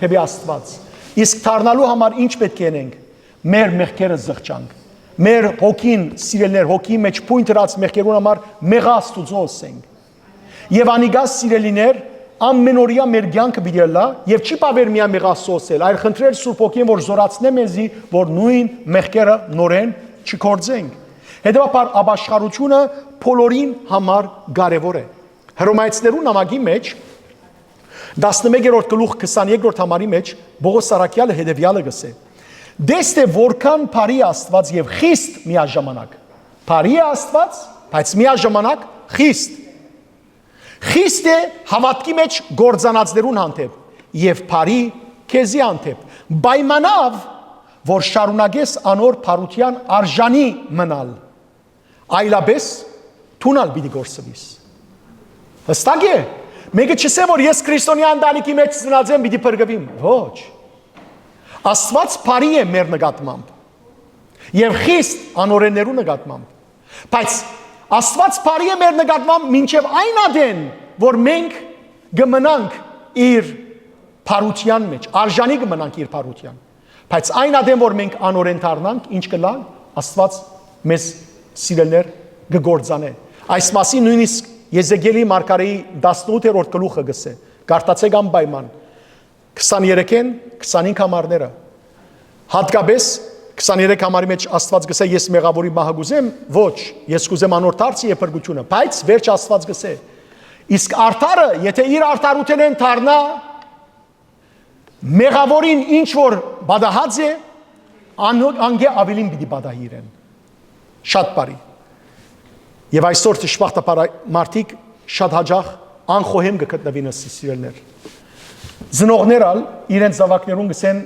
թեպի Աստված։ Իսկ դառնալու համար ինչ պետք է անենք։ Մեր մեղքերը զղջանք։ Մեր հոգին, սիրելներ, հոգի մեջ փույն դրած մեղքերուն համար մեղա Աստուծո ասենք։ Եվ անիգաս սիրելիներ, ամենօրյա մեր կյանքը պիտի լա եւ չի պավեր միայն մեղասոսել, այլ խնդրել Սուրբ Հոգին, որ զորացնե մեզի, որ նույն մեղքերը նորեն չկործենք։ Հետևաբար ապաշխարությունը բոլորին համար կարևոր է։ Հռոմայեցիներու նամակի մեջ 11-րդ գլուխ 22-րդ համարի մեջ Պողոս Սարաքյալը հետևյալը գսե. Դες թե որքան բարի Աստված եւ խիստ միաժամանակ։ Բարի Աստված, բայց միաժամանակ խիստ։ Խիստ է հավատքի մեջ գործանածներուն հանդեպ եւ բարի քեզի հանդեպ։ Պայմանավ, որ շարունակես անոր բարության արժանի մնալ։ Այլապես թունալ պիտի գործվիս։ Հստակ է։ Մեկը չսե որ ես քրիստոնյա ընտանիքի մեջ ծնած եմ պիտի փրկվեմ։ Ոչ։ Աստված բարի է մեր նկատմամբ եւ խիստ անօրեններու նկատմամբ։ Բայց Աստված բարի է մեր նկատմամբ մինչև այն ադեն, որ մենք գմնանք իր բարության մեջ, արժանի գմնանք իր բարության։ Բայց այն ադեն, որ մենք անօրեն դառնանք, ինչ կլա, Աստված մեզ սիրելներ կգործանե։ Այս մասին նույնիսկ Եզեկիելի մարգարեի 18-րդ գլուխը գսե։ Գարտացեք անպայման 23-ին 25 համարները։ Հատկապես 23 համարի մեջ Աստված գսե ես մեղավորի մահագուզեմ, ոչ, ես կուզեմ անոր դարձի եւ փրկությունը, բայց վերջ Աստված գսե։ Իսկ արդարը, եթե իր արդարութենեն դառնա, մեղավորին ինչ որ բադահած է, անգե ավելին պիտի բադահի իրեն։ Շատ բարի։ Եվ այսօր դժբախտաբար մարդիկ շատ հաճախ անխոհեմ կգտնվին սիրելներ։ Ծնողներալ իրենց զավակներուն գսեն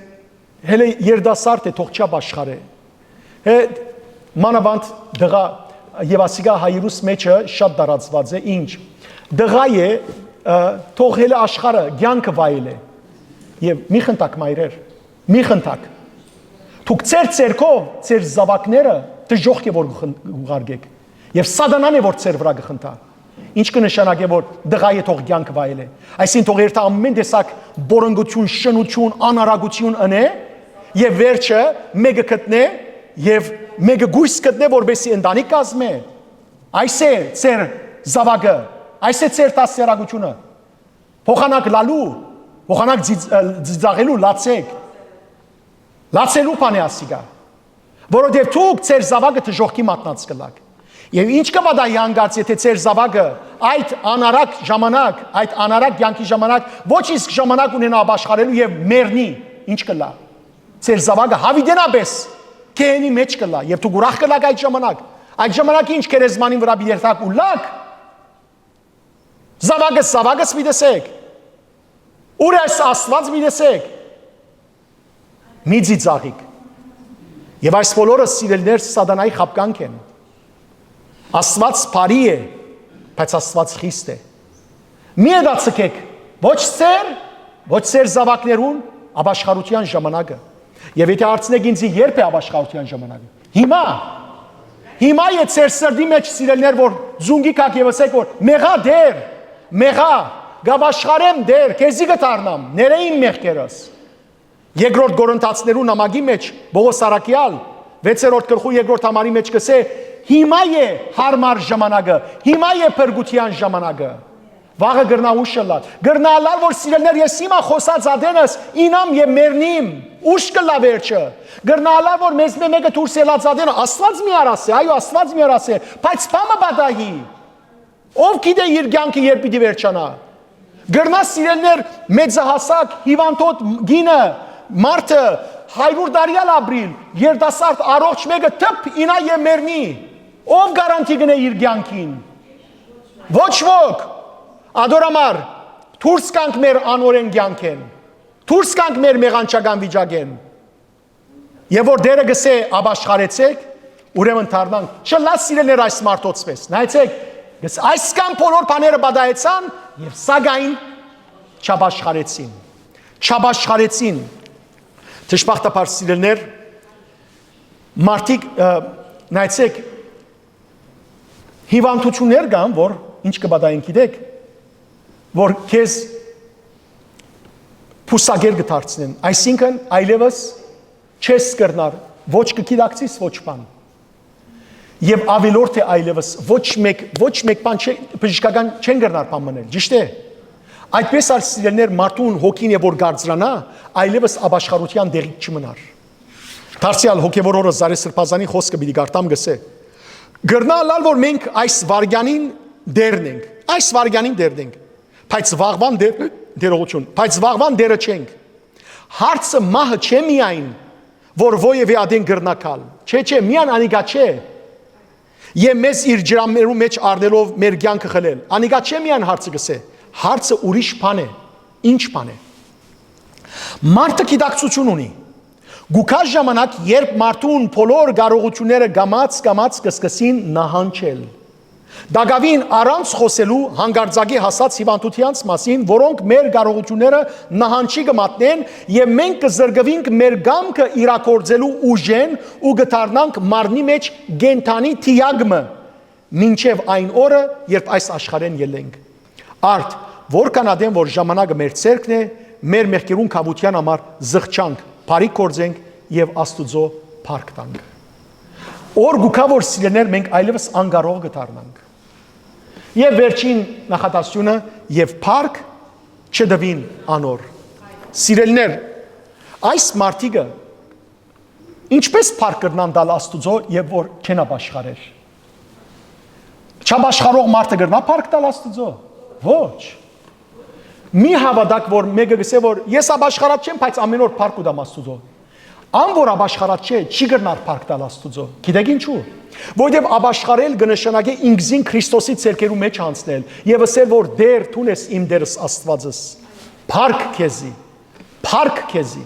հələ երդասարդ է թող չապաշխարե։ Մանավանդ դղա եւ ասիգա հայրուս մեջը շատ դարածված է ինչ։ Դղա է թող հələ աշխարհը ցանկը վայել է։ Եվ մի խնդակ մայրեր, մի խնդակ։ Դուք ծեր ցերկով ծեր զավակները դժոխք է որ ուղարկեք։ Եվ սատանան է որ ծեր վրա գխնդա։ Ինչ կնշանակե որ դղայի թող ցանկը վայել է։ Այսինքն թող երթա ամեն տեսակ բորոնգություն, շնություն, անարագություն ընե եւ վերջը մեկը գտնե եւ մեկը գույս գտնե որբեսի ընտանիք կազմե։ Այս է ծեր զավակը, այս է ծեր տասերագությունը։ Փոխանակ լալու, փոխանակ ծիծաղելու լացեք։ Լացելու բան է ասիգա։ Որովհետեւ դուք ծեր զավակը դժոխքի մատնած կլաք։ Եվ ինչ կվադայի հանգած, եթե ծեր զավակը այդ անարակ ժամանակ, այդ անարակ յանքի ժամանակ ոչ իսկ ժամանակ ունենա ապաշխարելու եւ մեռնի, ինչ կլա։ Ծեր զավակը հավիդենաբես կենի մեջ կլա եւ դու ուրախ կլաք այդ ժամանակ։ Այդ ժամանակի ինչ կերեզմանին վրա բիերտակ ու լակ։ Զավակը մի տեսեք։ Ուր է Աստված մի տեսեք։ Մի ծիծաղիկ։ Եվ այս բոլորը սիրելներ սատանայի խապկանք են։ Աստված բարի է, բայց Աստված խիստ է։ Մի դացեք, ոչ ծեր զավակներուն ապաշխարության ժամանակը։ Եւ եթե հարցնեք ինձ երբ է ապաշխարության ժամանակը։ Հիմա է ծեր սրդի մեջ սիրելներ որ զունգի կակ եւ ասեք որ մեղա դեր, մեղա, գաբաշխարեմ դեր, քեզի կդառնամ, ներեին մեղքերս։ Երկրորդ Կորինթացիներու նամակի մեջ Պողոս Սարաքյալ 6-րդ գլխու 2-րդ համարի մեջ կսե հիմա է հարմար ժամանակը, հիմա է փրկության ժամանակը։ Վաղը գրնա ուշը լալ։ Գրնալալ որ սիրելներ ես հիմա խոսած ադենս ինամ եւ մեռնիմ, ուշ կլա վերջը։ Գրնալալ որ մեզ մեկը դուրս ելած ադենը Աստված մի արասե, այո Աստված մի արասե, բայց բամը բադահի։ Ով գիտե իր կյանքը երբ պիտի վերջանա։ Գրնա սիրելներ մեծահասակ հիվանդոտ գինը մարդը 100 տարի ապրիլ, երիտասարդ առողջ մեկը թփ ինա եւ մեռնի։ Ով գարանտի գնե իր կյանքին։ Ոչ ոք։ Ադորամար, դուրս կանք մեր անօրեն կյանքեն։ Դուրս կանք մեր մեղանչական վիճակեն։ Եվ որ դերը գսե աբաշխարեցեք, ուրեմն դառնանք։ Չլաս սիրելներ այս մարդոցպես։ Նայեցեք, այսքան բոլոր բաները բադայեցան եւ սակայն չաբաշխարեցին։ Չաբաշխարեցին։ Դժբախտաբար սիրելներ, մարդիկ նայեցեք հիվանդություններ կան, որ ինչ կբադային գիտեք, որ քեզ փուսագեր կդարձնեն, այսինքն այլևս չես կրնար ոչ կգիտակցիս ոչ բան։ Եվ ավելորդ է այլևս ոչ մեկ բան բժշկական չեն կրնար բան մնել, ճիշտ է։ Այդպես ալ սիրելներ մարդուն հոգին է որ գարձրանա, այլևս աբաշխարության դեղիք չմնար։ Դարձյալ հոգևոր օրը Զարե Սրբազանի խոսքը պիտի գարտամ գսե։ Գրնալալ որ մենք այս վարգյանին դերն ենք, այս վարգյանին դերն ենք, բայց վաղվան դերողություն, բայց վաղվան դերը չենք։ Հարցը մահը չէ միայն, որ ովևէ ադեն գրնակալ, չէ, միան անիկա չէ։ Եվ մեզ իր ջրամերու մեջ առնելով մեր կյանքը խլել, անիկա չէ միան հարցը գսե, հարցը ուրիշ բան է, ինչ բան է։ Մարդը գիտակցություն ունի։ Գուքա ժամանակ, երբ մարդուն բոլոր կարողությունները գամած կսկսին նահանջել։ Դագավին առանց խոսելու հանգարձակի հասած հիվանդությանց մասին, որոնք մեր կարողությունները նահանջի կմատնեն եւ մենք կզրկվենք մեր գամքը իրակորձելու ուժեն ու կդառնանք մարմնի մեջ գենթանի թիագմը, մինչեւ այն օրը, երբ այս աշխարհեն ելենք։ Արդ, որքան ադեմ որ ժամանակը մեր ցերկն է, մեր մեղքերուն կավության համար զղջանք, բարի կործենք եւ Աստուծո փառք տանք։ Օր գուքավոր սիրելներ մենք այլևս անկարող կդառնանք։ Եվ վերջին նախատասությունը եւ փառք չդվին անոր։ Սիրելներ, այս մարդիկը ինչպես փառք կրնան տալ Աստուծո եւ որ չեն ապաշխարել։ Չապաշխարող մարդը կրնա փառք տալ Աստուծո։ Ոչ։ Մի հավատակ որ մեկը գսե որ ես ապաշխարած չեմ, բայց ամեն օր փառք ուտամ Աստուծո։ Ան որ ապաշխարած չէ, չի կրնար փառք տալ Աստուծո։ Գիտեք ինչու։ Որտեւ ապաշխարել կնշանակե ինքզին Քրիստոսի ցերկերու մեջ անցնել եւ ասել որ դեր թունես իմ դերս Աստվածս։ Փառք քեզի։ Փառք քեզի։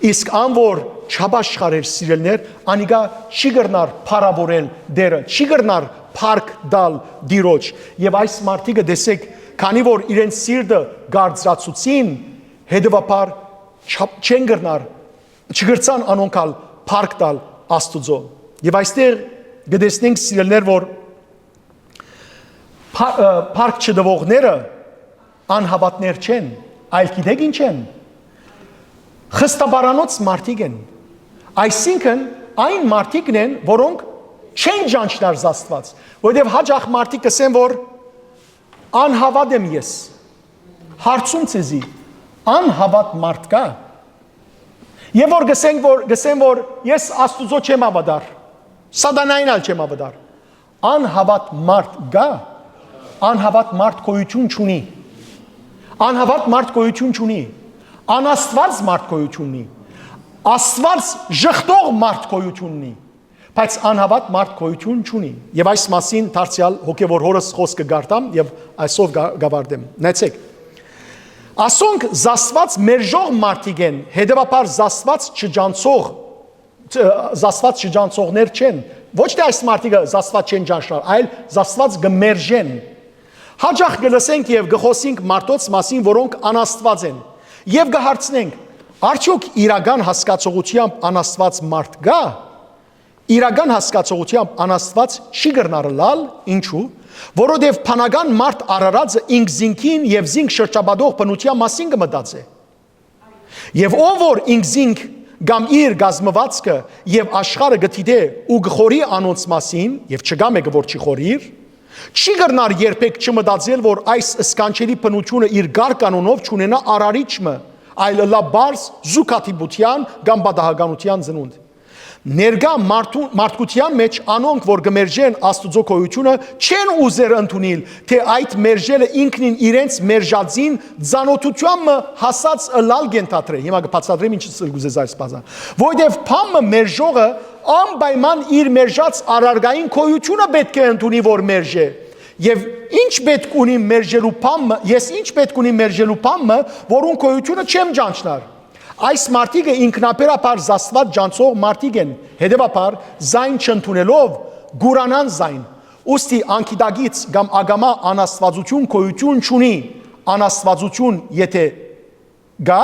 Իսկ ան որ չապաշխարել սիրելներ, անիկա չի կրնար փառավորել դերը, չի կրնար փառք դալ դիրոջ։ Եվ այս մարդիկը դեսեք, քանի որ իրենց սիրտը գարձրացուցին, հետևաբար չեն կրնար չգրցան անոնքալ փառք տալ Աստուծո։ Եվ այստեղ գտեսնենք սիրելներ որ փառք չդվողները անհավատներ չեն, այլ գիտեք ինչ են։ Խստաբարանոց մարդիկ են։ Այսինքն այն մարդիկն են, որոնք չեն ճանչնար Աստված, որովհետև հաճախ մարդիկ կսեն որ անհավատ եմ ես։ Հարցում ցեզի անհավատ մարդ կա։ Եվ որ գսեն որ ես Աստուծո չեմ ավադար, սատանային ալ չեմ ավադար։ Անհավատ մարդ գա, անհավատ մարդ գոյություն չունի։ Անհավատ մարդ գոյություն չունի։ Անաստված մարդ գոյություն ունի։ Աստված ժխտող մարդ գոյություն ունի, բայց անհավատ մարդ գոյություն չունի։ Եվ այս մասին դարձյալ հոգևոր հորս խոսքը գարտամ եւ այսով գավարդեմ։ Նայեցեք։ Ասոնք զասված մերժող մարդիկ են, հետևաբար զասված չջանցողներ չեն։ Ոչ թե այս մարդիկը զասված չեն ճանչնալ, այլ զասված գմերժեն։ Հաճախ գլսենք եւ գխոսենք մարդոց մասին, որոնք անաստված են։ Եվ գհարցնենք, արդյոք իրական հասկացողությամբ անաստված մարդ գա։ Իրական հասկացողությամբ անաստված չի կրնար լալ, ինչու։ Որովհետև փանական մարդ արարածը ինքզինքին եւ զինք շրջաբադող բնության մասին կմտածե։ Եվ ով որ ինքզինք կամ իր գազմվածքը եւ աշխարհը գտիդե ու գխորի անոնց մասին եւ չգա մեկը որ չի խորիր, չի կրնար երբեք չմտածել որ այս սկանչելի բնությունը իր գար կանոնով չունենա արարիչը, այլ լա բարձ զուկատիբության կամ բադահականության ծնունդ։ ներգա մարդկության մեջ անոնք որ գմերժեն Աստուծո գոյությունը չեն ուզեր ընդունել թե այդ մերժելը ինքնին իրենց մերժածին ցանոթությամբ հասած լալ գենտատրե հիմա կբացատրեմ ինչ ուզես այս բազա որովհետև փամը մերժողը անպայման իր մերժած արարգային գոյությունը պետք է ընդունի որ մերժե եւ ինչ պետք ունի մերժելու փամը ես ինչ պետք ունի մերժելու փամը որուն գոյությունը չեմ ճանչնար Այս մարդիկը ինքնաբերաբար զաստված ջանցող մարդիկ են, հետևաբար զայն չընդունելով գուրանան զայն, ուստի անկիդագից կամ ագամա անաստվածություն գոյություն չունի, անաստվածություն եթե գա,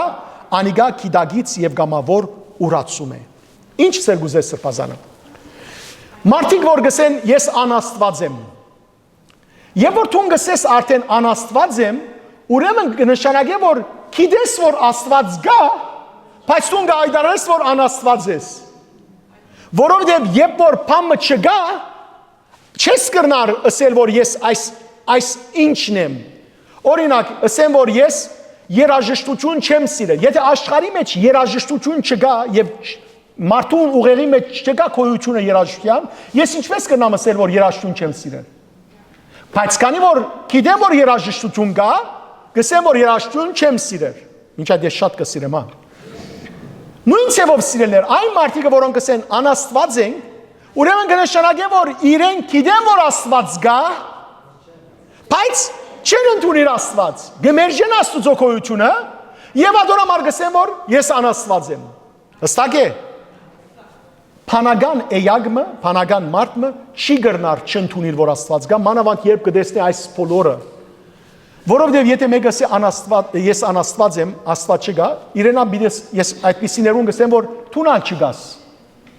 անիգա կիդագից եւ գամավոր ուրացում է։ Ինչ ցեր գուզես սրբազանը։ Մարդիկ որ գսեն ես անաստված եմ։ Եվ որ դու գսես արդեն անաստված եմ, ուրեմն կնշանակե որ գիտես որ Աստված գա Բայց դու գայդարես որ անաստված ես որովհետև երբ որ փամը չգա չես կրնար ասել որ ես այս ինչն եմ օրինակ ասեմ որ ես երաժշտություն չեմ սիրել եթե աշխարհի մեջ երաժշտություն չգա եւ մարդուն ուղեղի մեջ չգա գոյությունը երաժշտության ես ինչպես կրնամ ասել որ երաժշտություն չեմ սիրել բայց քանի որ գիտեմ որ երաժշտություն գա կսեմ որ երաժշտություն չեմ սիրել ինչա դե շատ կսիրեմ հա Նույն ցևով սիրելներ, այն մարդիկը, որոնք ասեն անաստված են, ուրեմն կնշանակե, որ իրեն գիտեն, որ Աստված գա, բայց չեն ընդունիր Աստված, գմերժեն Աստուծո գոյությունը, եւ ադոնամար գսեն, որ ես անաստված եմ։ Հստակ է։ Փանական էյագմը, փանական մարդը չի գրնար չընդունիր, որ Աստված գա, մանավանդ երբ կտեսնի այս բոլորը Որովհետև եթե մեկը ասի անաստված ես անաստված եմ, Աստված չգա, իրենա բիդես ես այդպիսիներուն գսեմ որ թունա չգաս։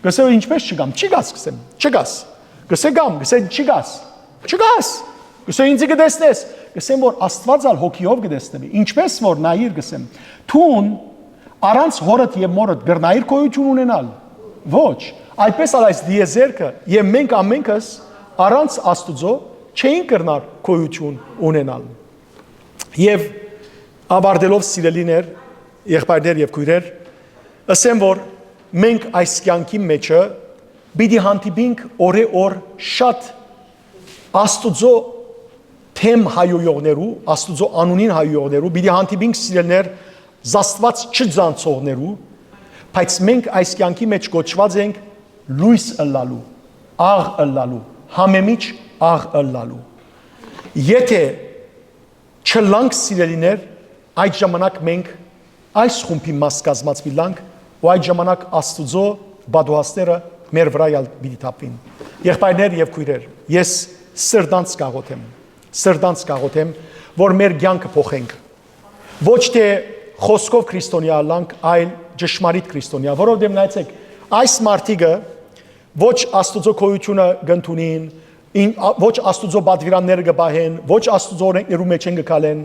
Գսեմ ինչպես չգամ, չգաս գսեմ, չգաս։ Գսեմ գամ, գսեմ չգաս։ Չգաս։ Գսեմ ինձ կդեսնես, գսեմ որ Աստված ալ հոգիով կդեսնի։ Ինչպես որ նայիր գսեմ։ Թուն առանց հորդ եւ մորդ գրնայիր գոյություն ունենալ։ Ոչ, այդպես ալ այս դիեզերքը եւ մենք ամենքս առանց Աստուծո չէին կրնար գոյություն ունենալ։ Եվ ավարտելով սիրելիներ, եղբայրներ եւ քույրեր, ասեմ որ մենք այս կյանքի մեջը պիտի հանդիպենք օրե-օր շատ Աստուծո թեմ հայոյողներու, Աստուծո անունին հայոյողներու, պիտի հանդիպենք սիրելիներ զաստված չձանցողներու, բայց մենք այս կյանքի մեջ կոչված ենք լույս ըլլալու, աղ ըլլալու, համեմիջ աղ ըլլալու։ Եթե չլանք սիրելիներ, այդ ժամանակ մենք այս խումբի մաս կազմած միլանք, ու այդ ժամանակ Աստուծո բադուհասները մեր վրա պիտի թափվին։ Եղբայրներ եւ քույրեր, ես սրտանց կաղոթեմ, որ մեր կյանքը փոխենք։ Ոչ թե խոսքով քրիստոնյա լանք, այլ ճշմարիտ քրիստոնյա, որովհետեւ նայեցեք, այս մարդիկը ոչ Աստուծո գոյությունը գտնունին ոչ Աստուծո բադվիրանները գբահեն, ոչ Աստուծո օրենքներու մեջ են գկալեն։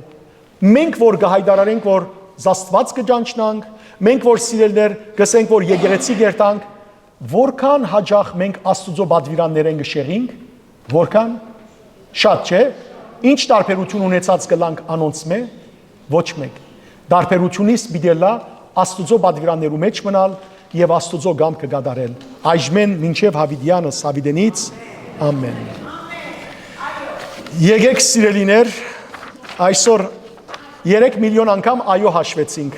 Մենք որ գահայդարարենք, որ զաստված կճանչնանք, մենք որ սիրելներ գսենք, որ եկեղեցի գերտանք, որքան հաջող մենք Աստուծո բադվիրաններեն գշեղինք, որքան շատ չէ։ Ինչ տարբերություն ունեցած կլանք անոնց մե, ոչ մեկ։ Տարբերությունից բիդելա Աստուծո բադվիրաններու մեջ մնալ եւ Աստուծո գամքը գադարել։ Այժմեն մինչեւ Հավիդյանս Հավիդենից Ամեն։ Եկեք սիրելիներ, այսօր 3 միլիոն անգամ այո հաշվեցինք։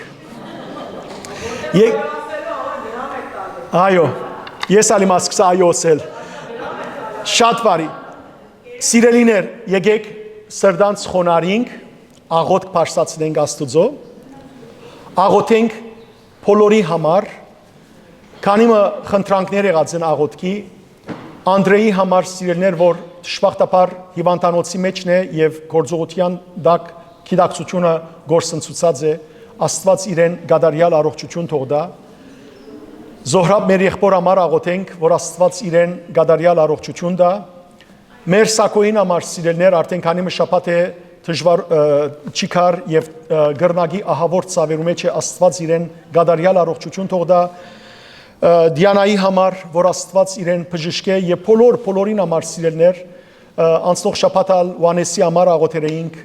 Այո, ես ալիմ ասկսա այո ասել։ Շատ բարի։ Սիրելիներ, եկեք սրտանց խոնարհենք, աղոթք բարձրացնենք Աստուծո, աղոթենք բոլորի համար, քանի մը խնդրանքներ եղած են աղոթքի Անդրեի համար սիրելներ, որ շփախտապար հիվանդանոցի մեջն է եւ գործողության դակ գիտակցությունը գործընծուցած է, Աստված իրեն գադարյալ առողջություն թողնա։ Զոհրաբ մեր եղբոր համար աղոթենք, որ Աստված իրեն գադարյալ առողջություն տա։ Մեր Սակոյին համար սիրելներ արդեն քանի մը շաբաթ է դժվար չիկար եւ գրնագի ահավոր ծավերու մեջ է Աստված իրեն գադարյալ առողջություն թողնա։ Դիանայի համար, որ Աստված իրեն բժշկե եւ բոլորին համար սիրելներ, անցնող շաբաթալ Հովանեսի համար աղոթեր էինք,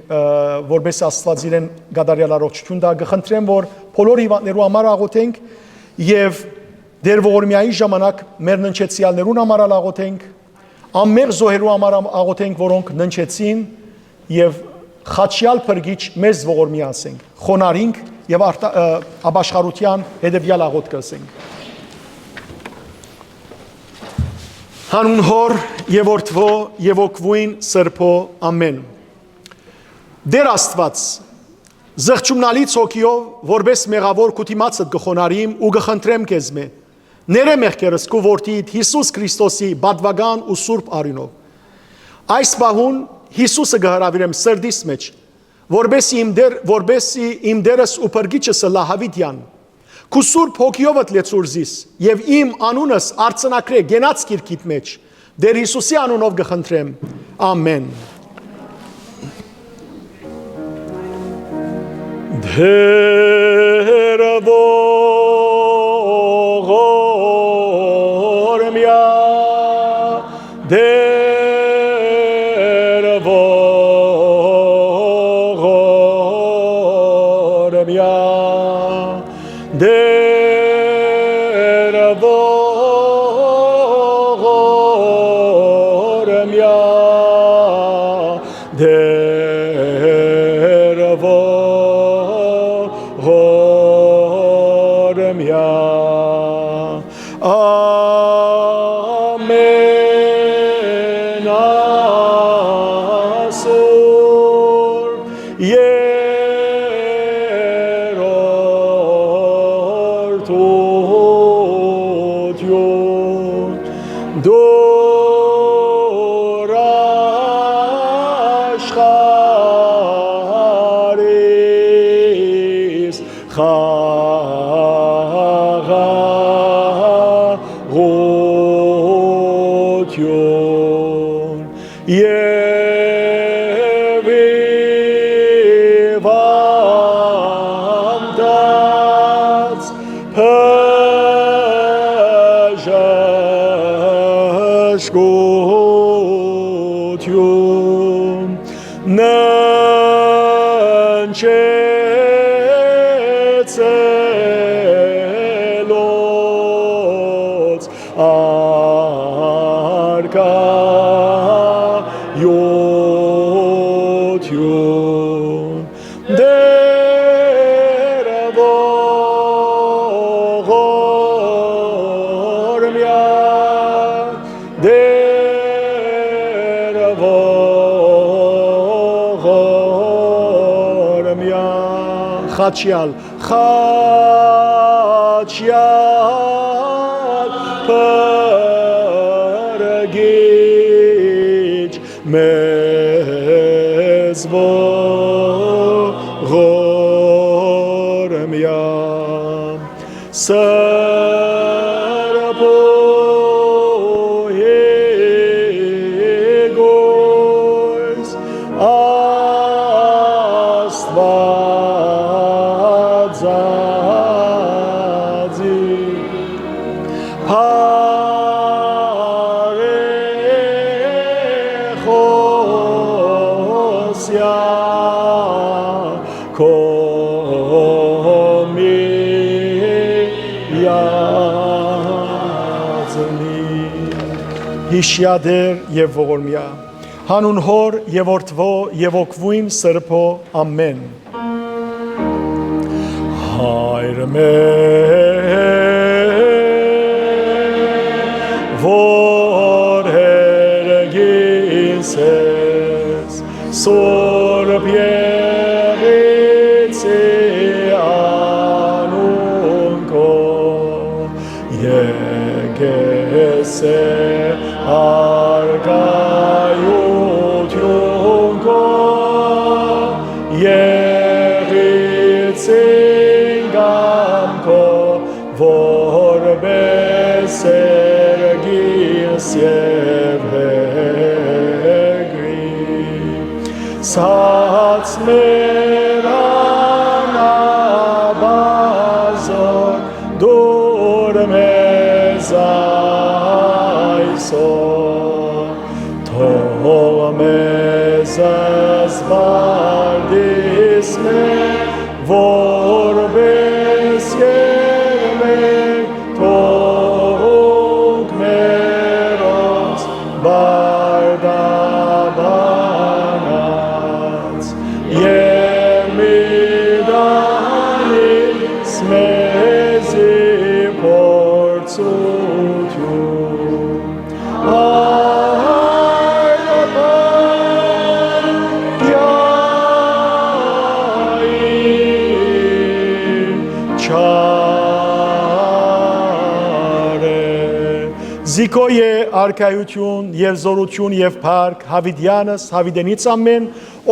որպես Աստված իրեն գադարյալ առողջություն տա, գխնդրեմ, որ բոլոր հիվանդներու համար աղոթենք եւ Դեր ողորմիայի ժամանակ մեր ննչեցյալներուն համար աղոթենք, ամեղ զոհերու համար աղոթենք, որոնք ննչեցին եւ խաչյալ փրկիչ մեզ ողորմի ասենք, խոնարհինք եւ ապաշխարության հետեւյալ աղոթք ասենք։ Հանուն Հոր եւ Որդվո եւ Օգվույն Սրբո ամեն։ Դեր Աստված, զղջումնալից հոգիով, որպես մեղավոր կուտիմացդ գխոնարիմ ու գխնդրեմ քեզմե, ները մեղքերս քու որդիդ Հիսուս Քրիստոսի բադվական ու սուրբ արյունով։ Այս բահուն Հիսուսը գհրավիրեմ սրդիս մեջ, որբեսի իմ դերս ու փրկիչս լահավիտյան, քու սուրբ հոգիովդ լեցուր զիս, եւ իմ անունս արցնակրե գենաց կիրքիդ մեջ, դեր Հիսուսի անունով գխնդրեմ, ամեն։ Դեր ողորմյա, դեր ողորմյա, դեր ողորմյա, դեր ողորմյա, ամեն ասուր երորդություն դոր աշխարհիս խաղաղություն եւ իվանդած փժաշկություն ննչեցելոց արկայություն դեր ողորմյա, դեր ողորմյա, խաչյալ փրկիչ մեզ ողորմյա, սրբո Եգոյս Աստվածածի Հարեխոսյա Հիշյադեր եւ ողորմյա, հանուն Հոր եւ Որդվո եւ Օգվույն Սրբո ամեն։ Հայր մեր, որ հերգիս ես, սուրբ եղեցի անուն քո, եկես արկայություն քո, եղեցին գամ քո, որպես երգիս եւ հեգրի, սաց մեր անաբազոր դուր մեզ այսօր, թող մեզ զվարդիս մեր որպես երմեք, թող Զիկոյե արքայություն եւ զորություն եւ փառք Հավիդյանս Հավիդենից ամեն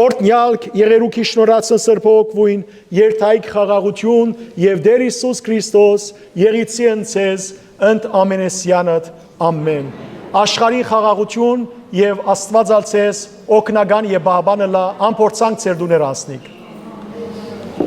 օրտնյալք եղերուքի շնորհացն սրբոքվույն երթայք խաղաղություն եւ Տեր Հիսուս Քրիստոս եղիցի ընցես ընդ ամենեսյանդ ամեն աշխարհի խաղաղություն եւ Աստվածածես օգնական եւ բաբանը լա ամփորձանք ծեր դուներ ասնիկ